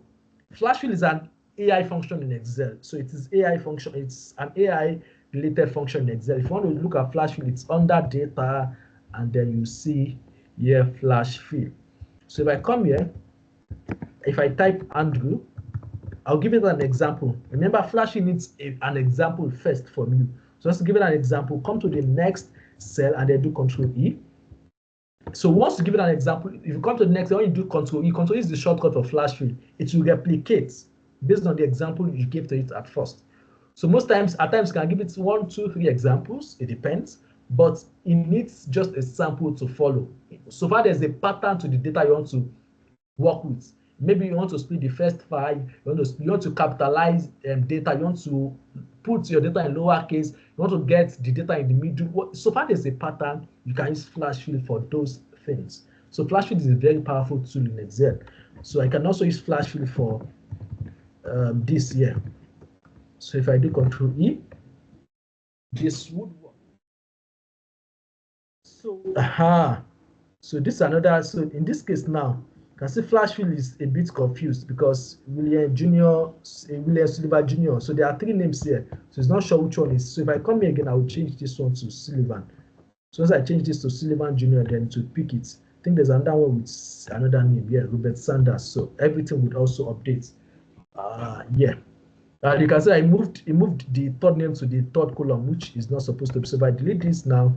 C: Flash fill is an AI function in Excel. So it is AI function. It's an AI related function in Excel. If you want to look at flash fill, it's under data, and then you see here flash fill. So if I come here, if I type Andrew, I'll give it an example. Remember, flash fill needs an example first from you. So let's give it an example. Come to the next cell and then do Control E. So once you give it an example, if you come to the next, when you do Control E is the shortcut for flash fill. It will replicate based on the example you gave to it at first. So most times, at times, you can give it 1, 2, 3 examples. It depends, but it needs just a sample to follow. So far, there's a pattern to the data you want to work with. Maybe you want to split the first 5. You want to capitalize data. You want to put your data in lowercase. You want to get the data in the middle. So far, there's a pattern. You can use flash fill for those things. So flash fill is a very powerful tool in Excel. So I can also use flash fill for this here. So if I do Control E, this would work. So so this is another. So in this case now, you can see flash fill is a bit confused because William Jr., William Sullivan Jr. So there are 3 names here. So it's not sure which one is. So if I come here again, I will change this one to Sullivan. So as I change this to Sullivan Jr., then to pick it, I think there's another one with another name. Yeah, Robert Sanders. So everything would also update. Yeah. You can see it moved the 3rd name to the 3rd column, which is not supposed to be. So if I delete this now,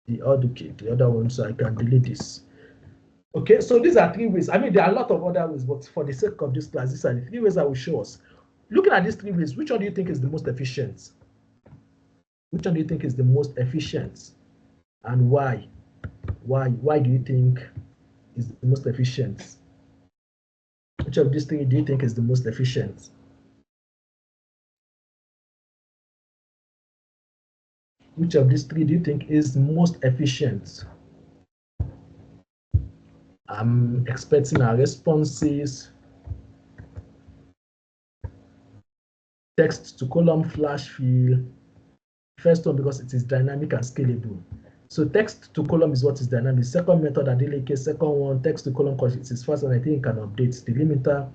C: the other one, so I can delete this. Okay, so these are 3 ways. I mean, there are a lot of other ways, but for the sake of this class, these are the 3 ways I will show us. Looking at these 3 ways, which one do you think is the most efficient? Which one do you think is the most efficient, and why? Why do you think is the most efficient? Which of these 3 do you think is the most efficient? Which of these 3 do you think is most efficient? I'm expecting our responses. Text to column flash fill. First one, because it is dynamic and scalable. So text to column is what is dynamic. Second method, Adeleke. Second one, text to column, because it is first one, I think it can update the limiter.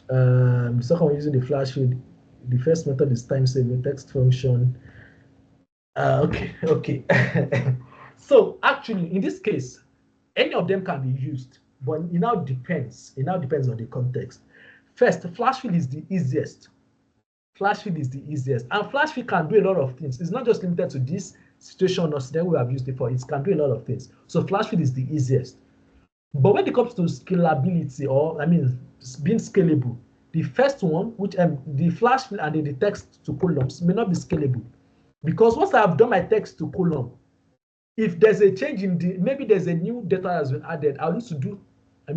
C: The second one using the flash fill. The first method is time saving text function. Okay. So actually, in this case, any of them can be used, but it now depends. It now depends on the context. First, flash fill is the easiest. Flash fill is the easiest, and flash fill can do a lot of things. It's not just limited to this situation or scenario we have used it for. It can do a lot of things. So flash fill is the easiest. But when it comes to scalability, or I mean, being scalable, the first one, which the flash fill and the text to columns may not be scalable, because once I have done my text to column, if there's a change in maybe there's a new data that has been added, I'll need to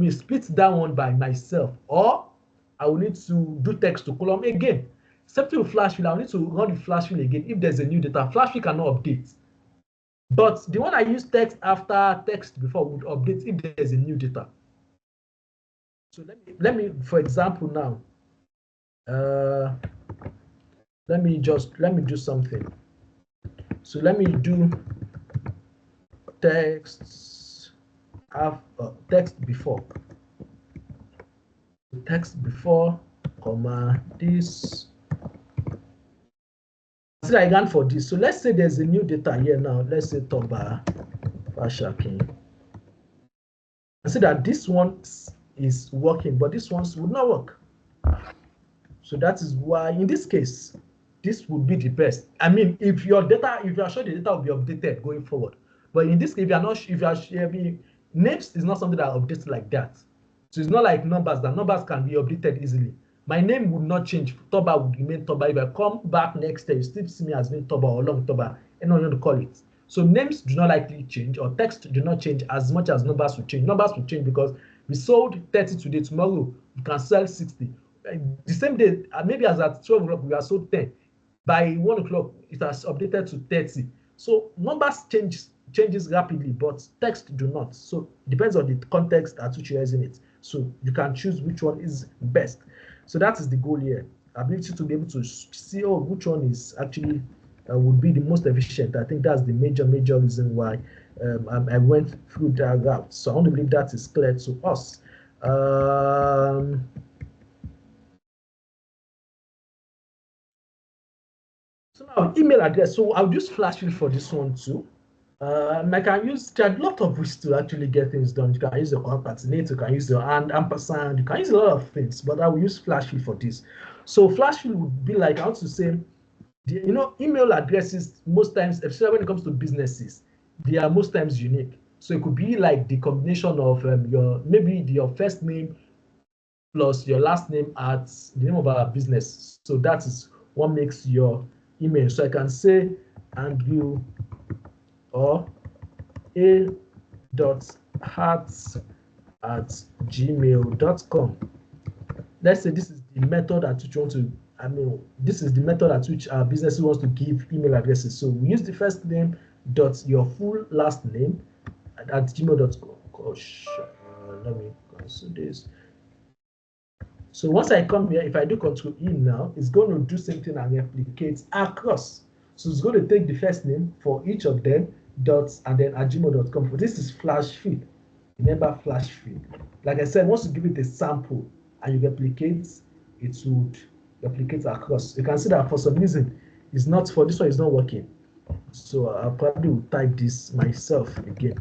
C: split that one by myself, or I will need to do text to column again. Except with flash fill, I'll need to run the flash fill again if there's a new data. Flash fill cannot update. But the one I use text after text before would update if there's a new data. So let me for example now, let me do something. So let me do text before, comma this. So I ran for this. So let's say there's a new data here now. Let's say Toba Fashakin. I see that this one is working, but this one would not work. So that is why in this case, this would be the best. I mean, if you are sure the data will be updated going forward. But in this case, names is not something that updates like that. So it's not like numbers. That numbers can be updated easily. My name would not change. Toba would remain Toba. If I come back next day, you still see me as being Toba or Long Toba, and I want to call it. So names do not likely change, or text do not change as much as numbers will change. Numbers will change because we sold 30 today. Tomorrow we can sell 60. The same day, maybe as at 12 o'clock, we are sold 10. By 1 o'clock, it has updated to 30. So numbers changes rapidly, but text do not. So it depends on the context at which you're using it. So you can choose which one is best. So that is the goal here. ability to be able to see, oh, which one is actually would be the most efficient. I think that's the major reason why I went through that route. So I want to believe that is clear to us. So now email address. So I'll use Flashfield for this one too. I can use, there are a lot of ways to actually get things done. You can use the concatenate, you can use the ampersand, you can use a lot of things, but I will use Flashfield for this. So Flashfield would be like, I want to say, email addresses most times, especially when it comes to businesses, they are most times unique. So it could be like the combination of your first name plus your last name at the name of our business. So that is what makes your email. So I can say Andrew or a.hearts@gmail.com. Let's say this is the method at which you want to, this is the method at which our business wants to give email addresses. So we use the first name dot your full last name at gmail.com. Gosh, let me cancel this. So once I come here, if I do Control E now, it's going to do something and replicate across. So it's going to take the first name for each of them, dots, and then at gmail.com. This is Flashfield. Remember Flashfield. Like I said, once you give it a sample and you replicate, it would replicate across. You can see that for some reason, it's not, for this one, it's not working. So I probably will type this myself again.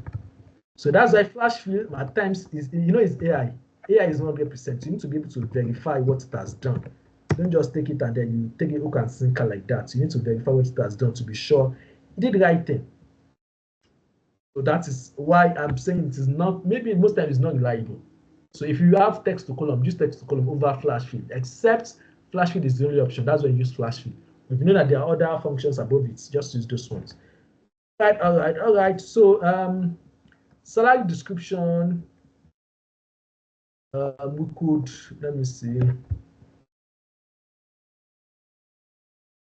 C: So that's why Flashfield at times is, it's AI. AI is not 100%. You need to be able to verify what it has done. Don't just take it and then you take a hook and sinker like that. You need to verify what it has done to be sure it did the right thing. So that is why I'm saying it is not, maybe most times it's not reliable. So if you have text to column, use text to column over Flashfield, except Flashfield is the only option. That's why you use Flashfield. If you know that there are other functions above it, just use those ones. All right. So salary description. We could, let me see.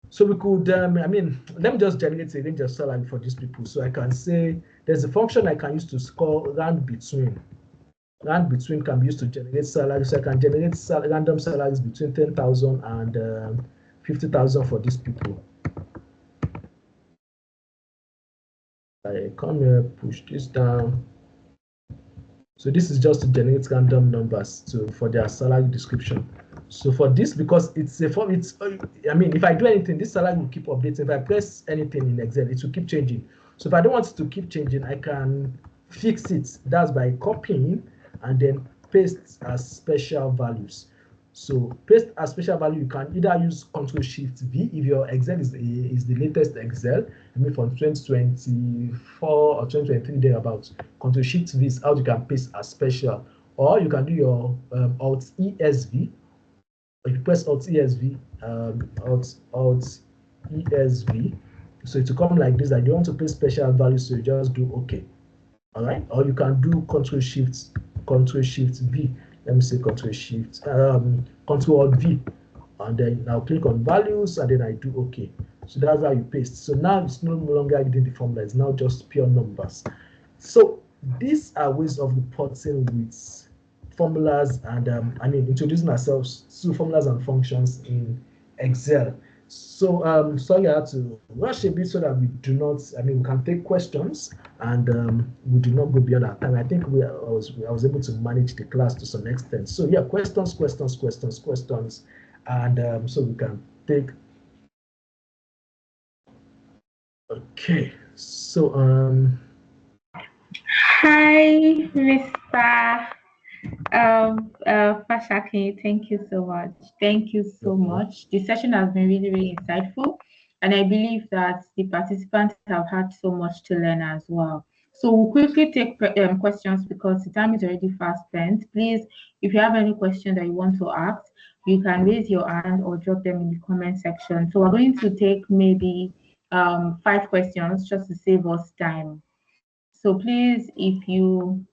C: So we could, let me just generate a range of salary for these people. So I can say there's a function I can use to score round between. Round between can be used to generate salary. So I can generate random salaries between 10,000 and 50,000 for these people. I come here, push this down. So this is just to generate random numbers for their salary description. So for this, because it's a form, if I do anything, this salary will keep updating. If I press anything in Excel, it will keep changing. So if I don't want it to keep changing, I can fix it. That's by copying and then paste as special values. So paste as special value, you can either use Ctrl+Shift+V if your Excel is the latest Excel, from 2024 or 2023 thereabouts. Ctrl+Shift+V is how you can paste as special, or you can do your Alt+ESV. If you press Alt+ESV, Alt+ESV, so it will come like this. And you want to paste special values, so you just do OK. All right, or you can do Ctrl+Shift+V. Let me say Ctrl+V, and then I'll click on values, and then I do OK. So that's how you paste. So now it's no longer getting the formula, it's now just pure numbers. So these are ways of reporting with formulas and introducing ourselves to formulas and functions in Excel. So sorry, I had to rush a bit so that we do not, we can take questions and we do not go beyond our time. I think I was able to manage the class to some extent. So yeah, questions, and so we can take. Okay, so
A: hi, Mr. Fashaki, thank you so much. Thank you so much. The session has been really, really insightful, and I believe that the participants have had so much to learn as well. So we'll quickly take questions because the time is already fast spent. Please, if you have any question that you want to ask, you can raise your hand or drop them in the comment section. So we're going to take maybe 5 questions just to save us time. So please, if you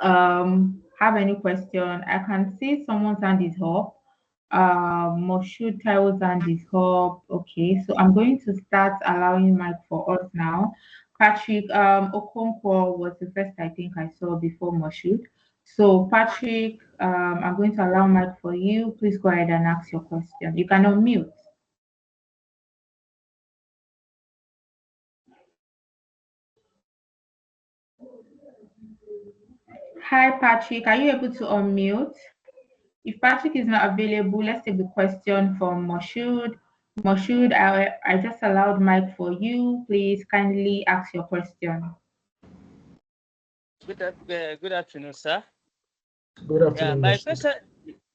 A: have any question, I can see someone's hand is up. Moshood Taiwo's hand is up. Okay, so I'm going to start allowing mic for us now. Patrick Okonkwo was the first I think I saw before Moshood. So Patrick, I'm going to allow mic for you. Please go ahead and ask your question. You can unmute. Hi, Patrick. Are you able to unmute? If Patrick is not available, let's take the question from Moshood. Moshood, I just allowed mic for you. Please kindly ask your question.
D: Good afternoon, sir.
C: Good afternoon.
D: My question,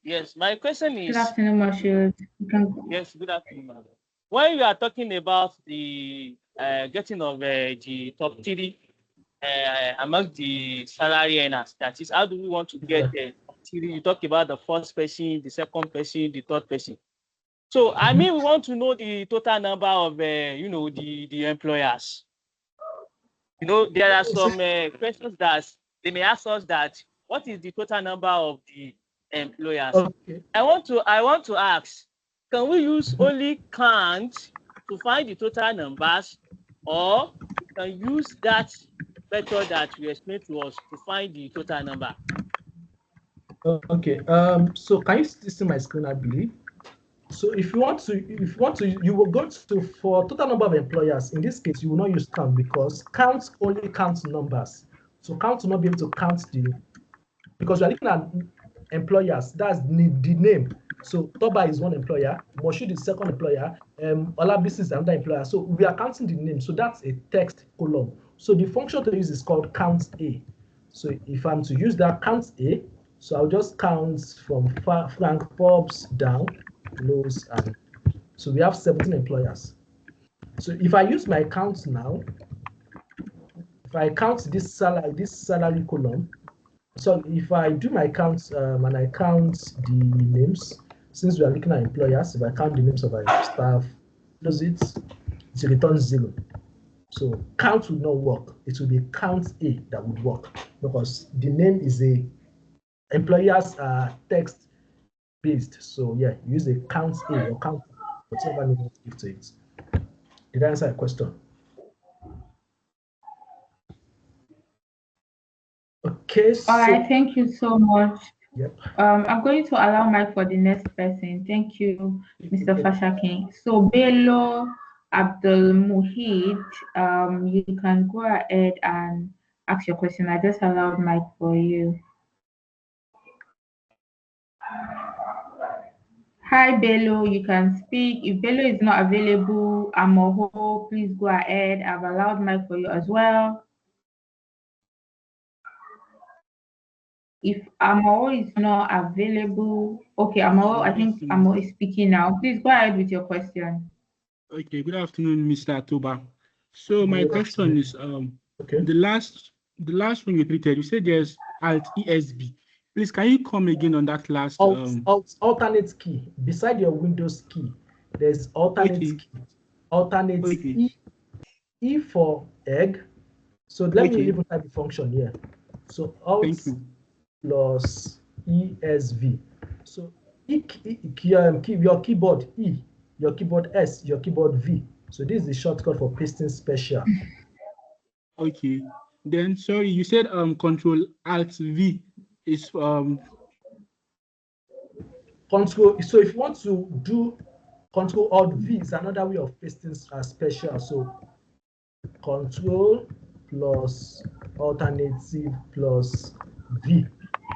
D: yes, my question is.
A: Good afternoon, Moshood.
D: Yes, good afternoon. When you are talking about the getting of the top three among the salary earners, that is, how do we want to get the top three? You talk about the first person, the second person, the third person. So, I mean, we want to know the total number of, the employers. There are some questions that they may ask us that, what is the total number of the employers?
C: Okay.
D: I want to ask, can we use only count to find the total numbers, or we can use that method that you explained to us to find the total number?
C: Okay. So can you still see my screen, I believe? So if you want to, you will go to, for total number of employers. In this case, you will not use count because count only counts numbers. So count will not be able to count because we are looking at employers. That's the name. So Toba is one employer, Moshood is second employer, Olabisi is another employer. So we are counting the name. So that's a text column. So the function to use is called count A. So if I'm to use that count A, so I'll just count from Frank Forbes down, Lowe's, and so we have 17 employers. So if I use my count now, if I count this salary column, so if I do my count and I count the names, since we are looking at employers, if I count the names of our staff, does it returns 0. So count would not work. It will be count A that would work because the name is employers are text based. So yeah, use a count A or count whatever name you give to it. Did I answer your question? Okay.
A: All right, thank you so much.
C: Yep.
A: I'm going to allow mic for the next person. Thank you, Mr. Fashakin. So Bello Abdul Muhid, you can go ahead and ask your question. I just allowed mic for you. Hi Bello, you can speak. If Bello is not available, Amoho, please go ahead. I've allowed mic for you as well. If Amo is not available, okay, Amo, I think Amo is speaking now. Please go ahead with your question.
E: Okay, good afternoon, Mr. Toba. So my question is,
C: okay.
E: the last one you treated, you said there's Alt ESB. Please, can you come again on that last?
C: Alternate key beside your Windows key. There's alternate key. Alternate E for egg. So let me even type the function here. So Alt plus ESV. So your keyboard E, your keyboard S, your keyboard V. So this is the shortcut for pasting special.
E: Okay. Then sorry, you said Control Alt V is
C: Control. So if you want to do Control Alt V, is another way of pasting special. So Control plus alternative plus V.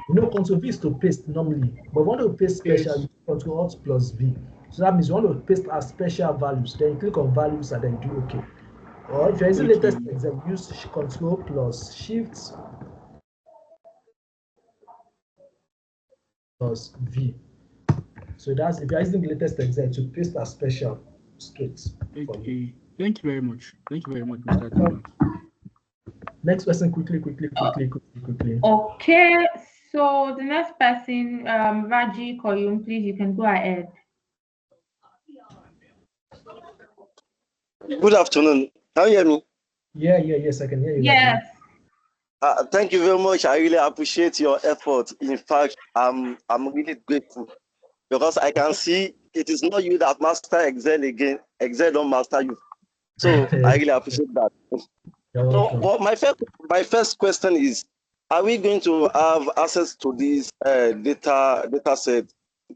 C: You know, Control V is to paste normally, but when you paste special, you Control Alt plus V. So that means you want to paste as special values. Then you click on values and then do OK. Or if you're using latest exam, use Control plus Shift plus V. So that's if you're using the latest exam to paste as special straight.
E: Okay. Thank you very much. Thank you very much, Mr. Toba.
C: Next person, quickly.
A: Okay, so the next person, Raji Koyum, please, you can go ahead.
F: Good afternoon. Can you hear me?
C: Yes, I can hear you.
A: Yes.
F: Thank you very much. I really appreciate your effort. In fact, I'm really grateful because I can see it is not you that master Excel again. Excel don't master you. So I really appreciate that. So, well, my first question is, are we going to have access to this data set,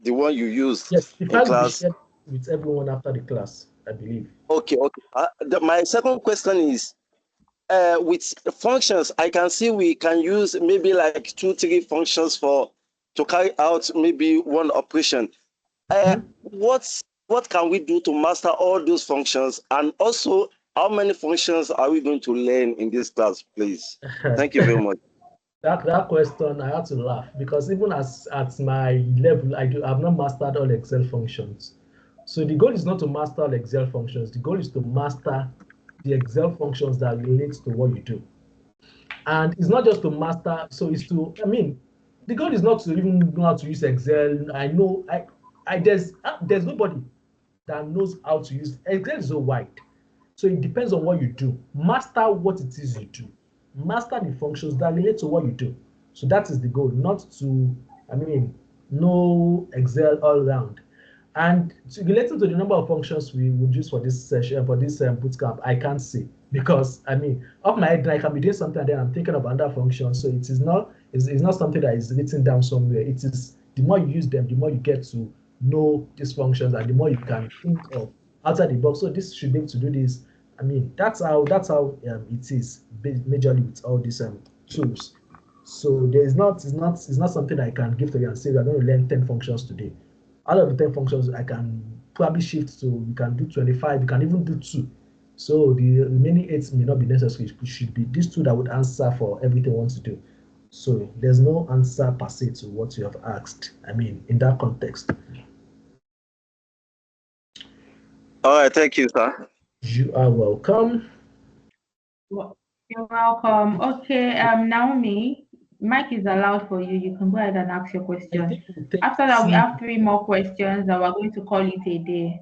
F: the one you used
C: Yes, the
F: in
C: file will be
F: class?
C: shared with everyone after the class, I believe.
F: Okay. My second question is, with functions, I can see we can use maybe like 2-3 functions to carry out maybe one operation. What can we do to master all those functions? And also, how many functions are we going to learn in this class, please? Thank you very much.
C: That question, I had to laugh because even at my level, I've not mastered all Excel functions. So the goal is not to master all Excel functions. The goal is to master the Excel functions that relate to what you do. And it's not just to master, so it's to, the goal is not to even know how to use Excel. I know there's nobody that knows how to use Excel. Is so wide. So it depends on what you do. Master what it is you do. Master the functions that relate to what you do. So that is the goal, not to, know Excel all around. And relating to the number of functions we would use for this session, for this bootcamp, I can't say because off my head, I can be doing something and then I'm thinking of another function. So it is not, it's not something that is written down somewhere. It is the more you use them, the more you get to know these functions and the more you can think of outside the box. So this should be able to do this. That's how it is majorly with all these tools. So it's not something I can give to you and say we're going to learn 10 functions today. Out of the 10 functions, I can probably shift to, we can do 25, we can even do 2. So the remaining 8 may not be necessary. It should be these 2 that would answer for everything we want to do. So there's no answer per se to what you have asked, in that context.
F: All right, thank you, sir.
C: You are welcome.
A: You're welcome. Okay, Naomi, mic is allowed for you. You can go ahead and ask your question. After that, we have 3 more questions and we're going to call it a day.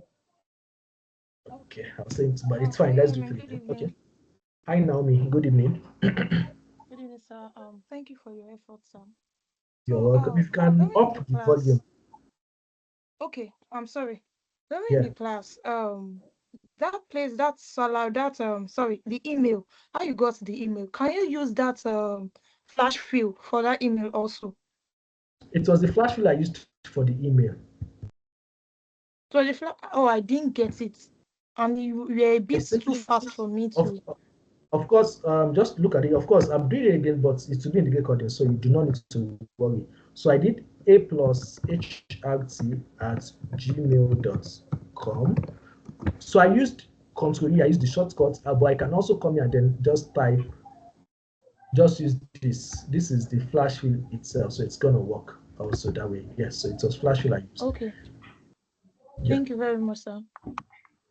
C: Okay, I'll say it, but it's fine. Let's do 3. Okay. Hi, Naomi. Good evening.
G: Good evening, sir. Thank you for your efforts, sir.
C: You're welcome. If you can up the volume.
G: Okay, I'm sorry. During the class, that place, the email, how you got the email, can you use that flash fill for that email also?
C: It was the flash fill I used for the email.
G: So I didn't get it, and you were a bit too fast for me to.
C: Of course, just look at it. Of course, I'm doing it again, but it will be in the recording, so you do not need to worry. So I did a+hrt@gmail.com. So I used Control-E, I used the shortcut, but I can also come here and then just use this. This is the flash fill itself, so it's gonna work also that way. Yes, so it was flash fill I used.
G: Okay. Yeah. Thank you very much, sir.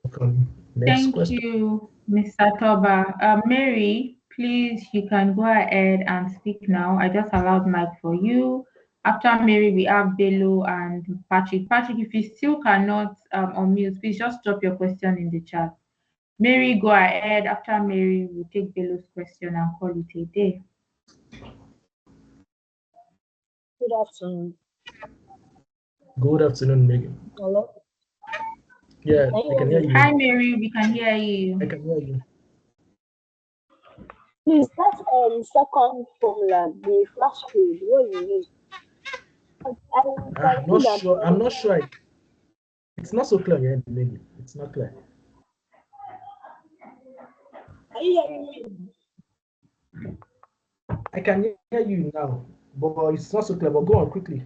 C: Welcome.
A: Thank you, Mr. Toba. Mary, please, you can go ahead and speak now. I just allowed mic for you. After Mary, we have Bello and Patrick. Patrick, if you still cannot unmute, please just drop your question in the chat. Mary, go ahead. After Mary, we'll take Bello's question and call it a day.
B: Good afternoon.
C: Good afternoon, Megan.
B: Hello?
C: Yeah, I can hear you.
A: Hi, Mary, we can hear you.
C: I can hear you.
B: Please, that second formula, the flash fill, what you use?
C: I'm not sure. It's not so clear yet, maybe. It's not clear.
B: Are you hearing me?
C: I can hear you now, but it's not so clear. But go on quickly.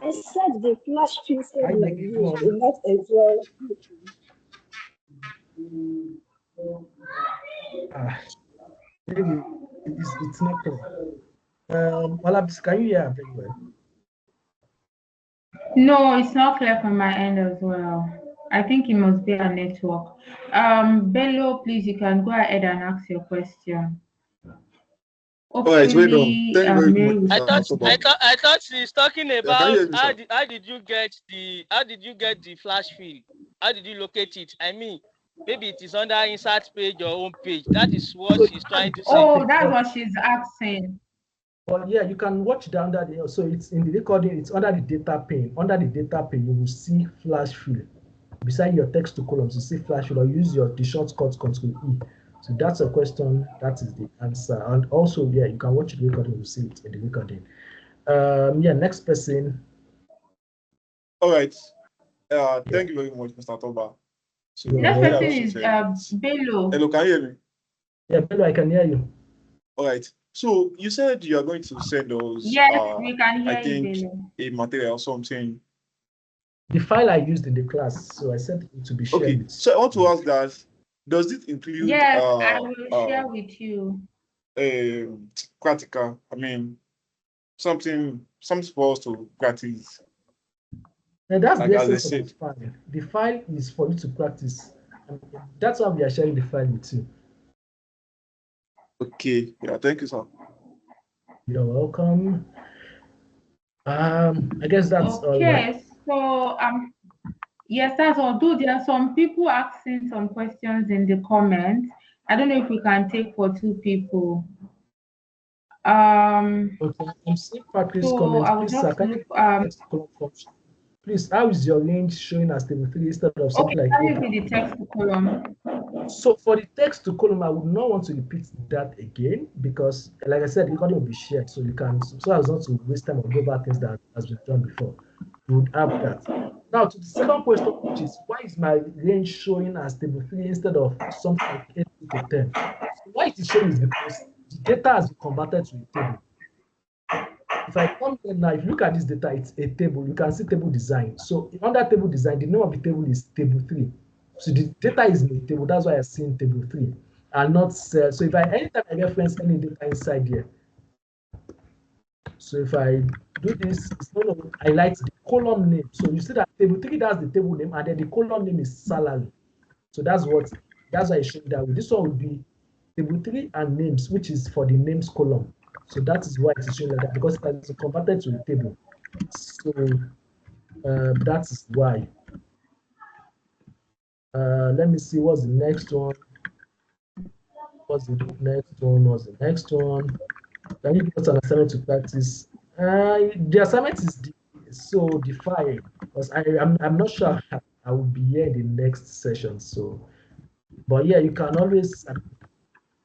B: I said the flash fill formula used in that Excel.
C: Maybe it's not clear. Olabisi, can you hear very well?
A: No, it's not clear from my end as well. I think it must be a network. Bello, please, you can go ahead and ask your question. Hopefully,
H: Thank you very much.
D: I thought she's talking about how did you get the flash fill? How did you locate it? Maybe it is under insert page or home page. That is what she's trying to say.
A: Oh, that's what she's asking.
C: Well, yeah, you can watch down that. So it's in the recording. It's under the data pane. Under the data pane, you will see flash fill. Beside your text to columns, you see flash fill. Or use the shortcut Control-E So that's a question. That is the answer. And also, yeah, you can watch the recording. You see it in the recording. Yeah, next person.
H: All right. Thank you very much, Mr. Toba. So
A: Next
C: Yeah,
A: person is Bello.
H: hello, can you hear me?
C: Yeah, Bello, I can hear you.
H: All right. So you said you are going to send us,
A: Yes, we can hear
H: I think,
A: you, Bello.
H: a material or something.
C: The file I used in the class, so I said it to be shared.
H: Okay.
C: With
H: So I want to ask that, does it include
A: Yes, I will share with you.
H: practical? I mean, something for us to practice.
C: And that's
H: Like
C: the
H: as I
C: essence of the
H: said.
C: file. The file is for you to practice. And that's why we are sharing the file with you.
H: Okay. Yeah. Thank you, sir.
C: You're welcome. I guess that's all, right?
A: Okay, so yes, that's all. Though there are some people asking some questions in the comments. I don't know if we can take for 2 people.
C: Okay, I'm seeing Patrick's
A: So
C: comments.
A: I will
C: Please, sir,
A: just
C: can
A: look.
C: you text column function? Please, how is your range showing as table 3 instead of something
A: Okay,
C: like
A: can you
C: table?
A: see the text to column?
C: So for the text to column, I would not want to repeat that again because, like I said, the recording will be shared, so you can, so as not to waste time or go back things that has been done before. You would have that. Now to the second question, which is why is my range showing as table 3 instead of something like 8 to 10? So why it is showing is because the data has been converted to a table. If I come here now, if you look at this data, it's a table. You can see table design. So under table design, the name of the table is table 3. So the data is in the table. That's why I'm seeing table 3 and not cell. So if I anytime I reference any data inside here, so if I do this, it's going to highlight the column name. So you see that table 3, that's the table name, and then the column name is salary. So that's why I showed that way. This one would be table 3 and names, which is for the names column. So that is why it is showing like that, because it has been converted to a table. So that is why. Let me see what's the next one. What's the next one? What's the next one? Can you give us an assignment to practice? The assignment is the file, because I'm not sure I will be here in the next session. So, but yeah, you can always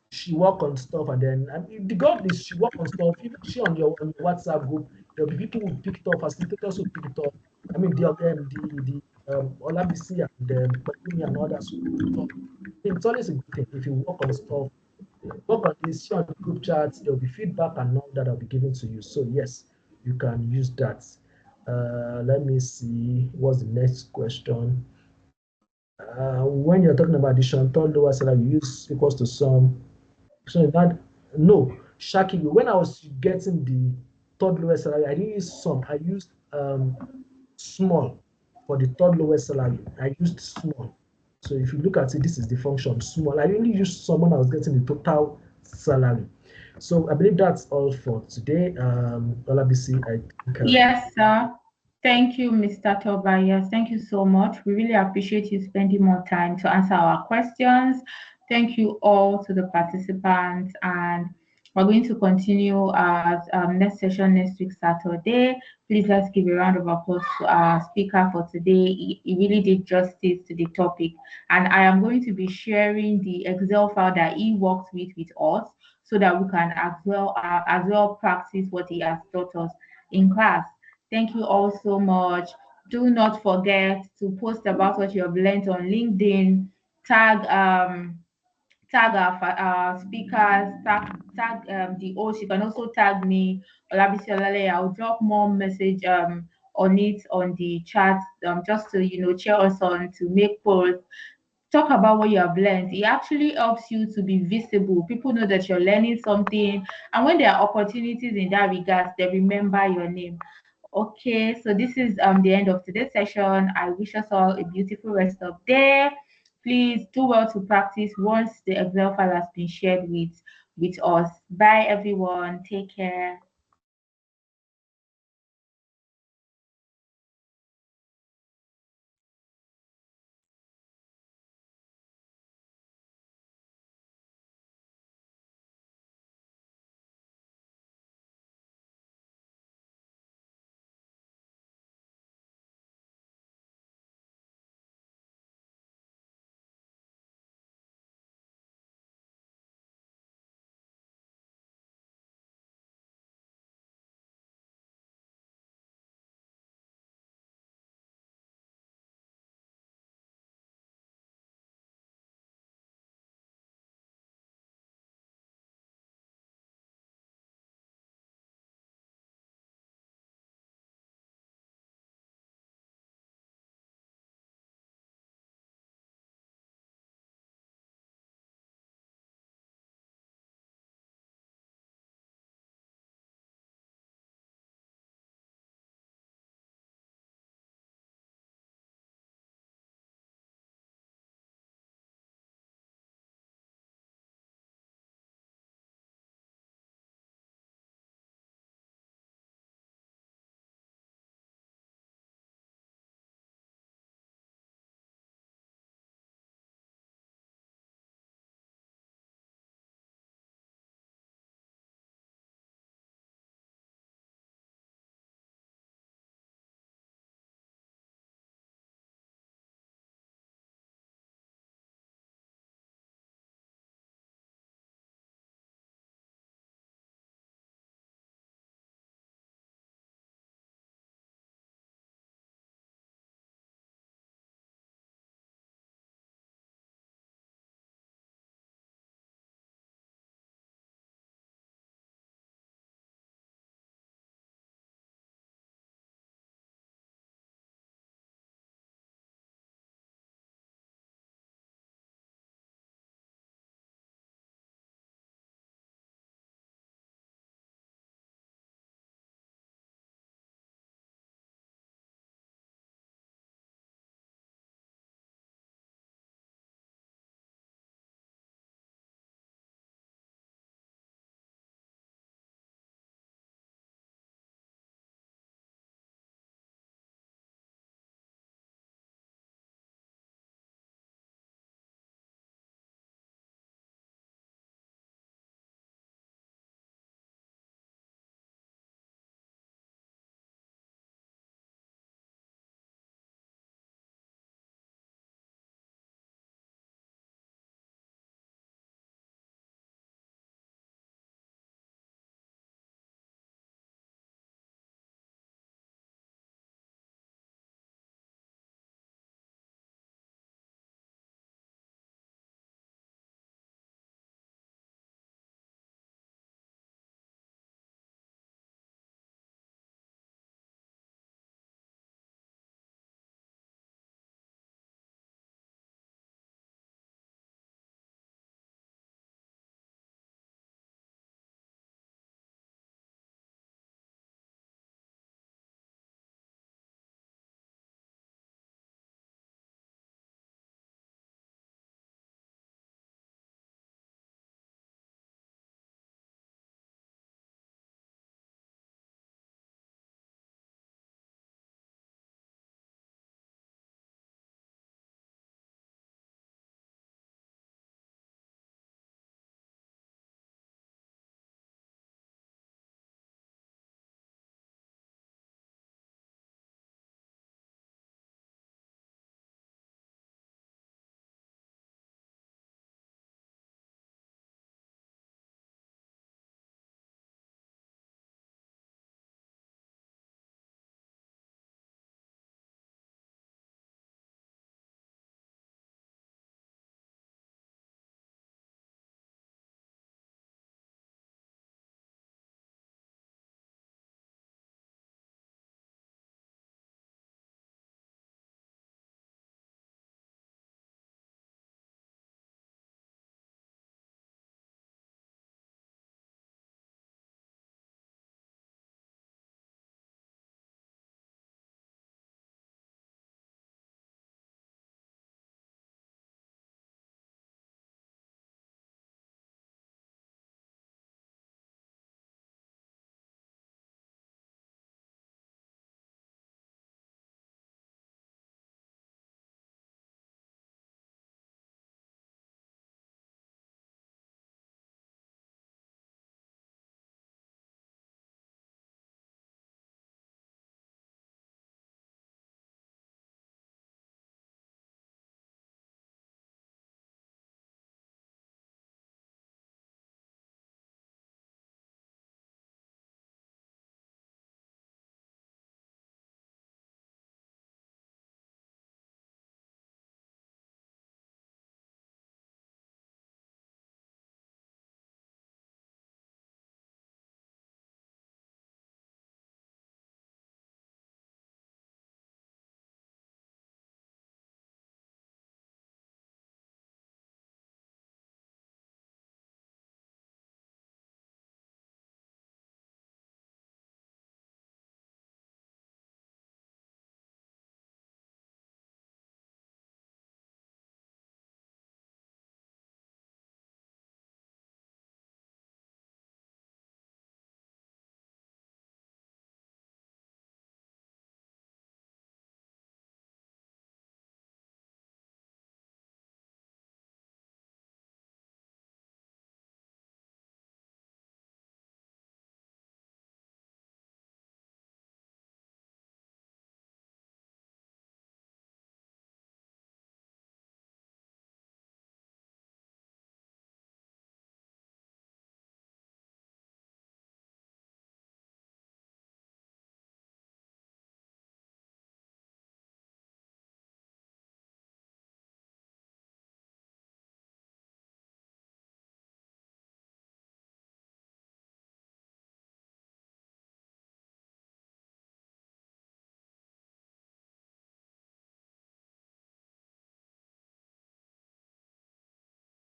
C: she work on stuff, and then the goal is she work on stuff. Even she on your WhatsApp group, there'll be people who pick it up, facilitators who pick it up. I mean, the Olabisi and Kwakumi and others who pick it up. It's always a good thing if you work on stuff. Work on this, share on the group chats. There'll be feedback and all that I'll be given to you. So yes, you can use that. Let me see. What's the next question? When you're talking about addition, third lower salary, you use equals to sum. So that no, Shaki, when I was getting the third lowest salary, I didn't use sum. I used small for the third lowest salary. I used small. So if you look at it, this is the function small. I only used sum when I was getting the total salary. So I believe that's all for today. Olabisi, I think.
A: Yes, sir. Thank you, Mr. Toba. Yes, thank you so much. We really appreciate you spending more time to answer our questions. Thank you all to the participants, and we're going to continue our next session next week, Saturday. Please let's give a round of applause to our speaker for today. He really did justice to the topic, and I am going to be sharing the Excel file that he worked with us, so that we can as well practice what he has taught us in class. Thank you all so much. Do not forget to post about what you have learned on LinkedIn. Tag our speakers, tag the host. You can also tag me, Olabisi Olale. I'll drop more message on it on the chat, just to cheer us on, to make posts. Talk about what you have learned. It actually helps you to be visible. People know that you're learning something, and when there are opportunities in that regard, they remember your name. Okay, so this is the end of today's session. I wish us all a beautiful rest of day. Please do well to practice once the Excel file has been shared with us. Bye everyone. Take care.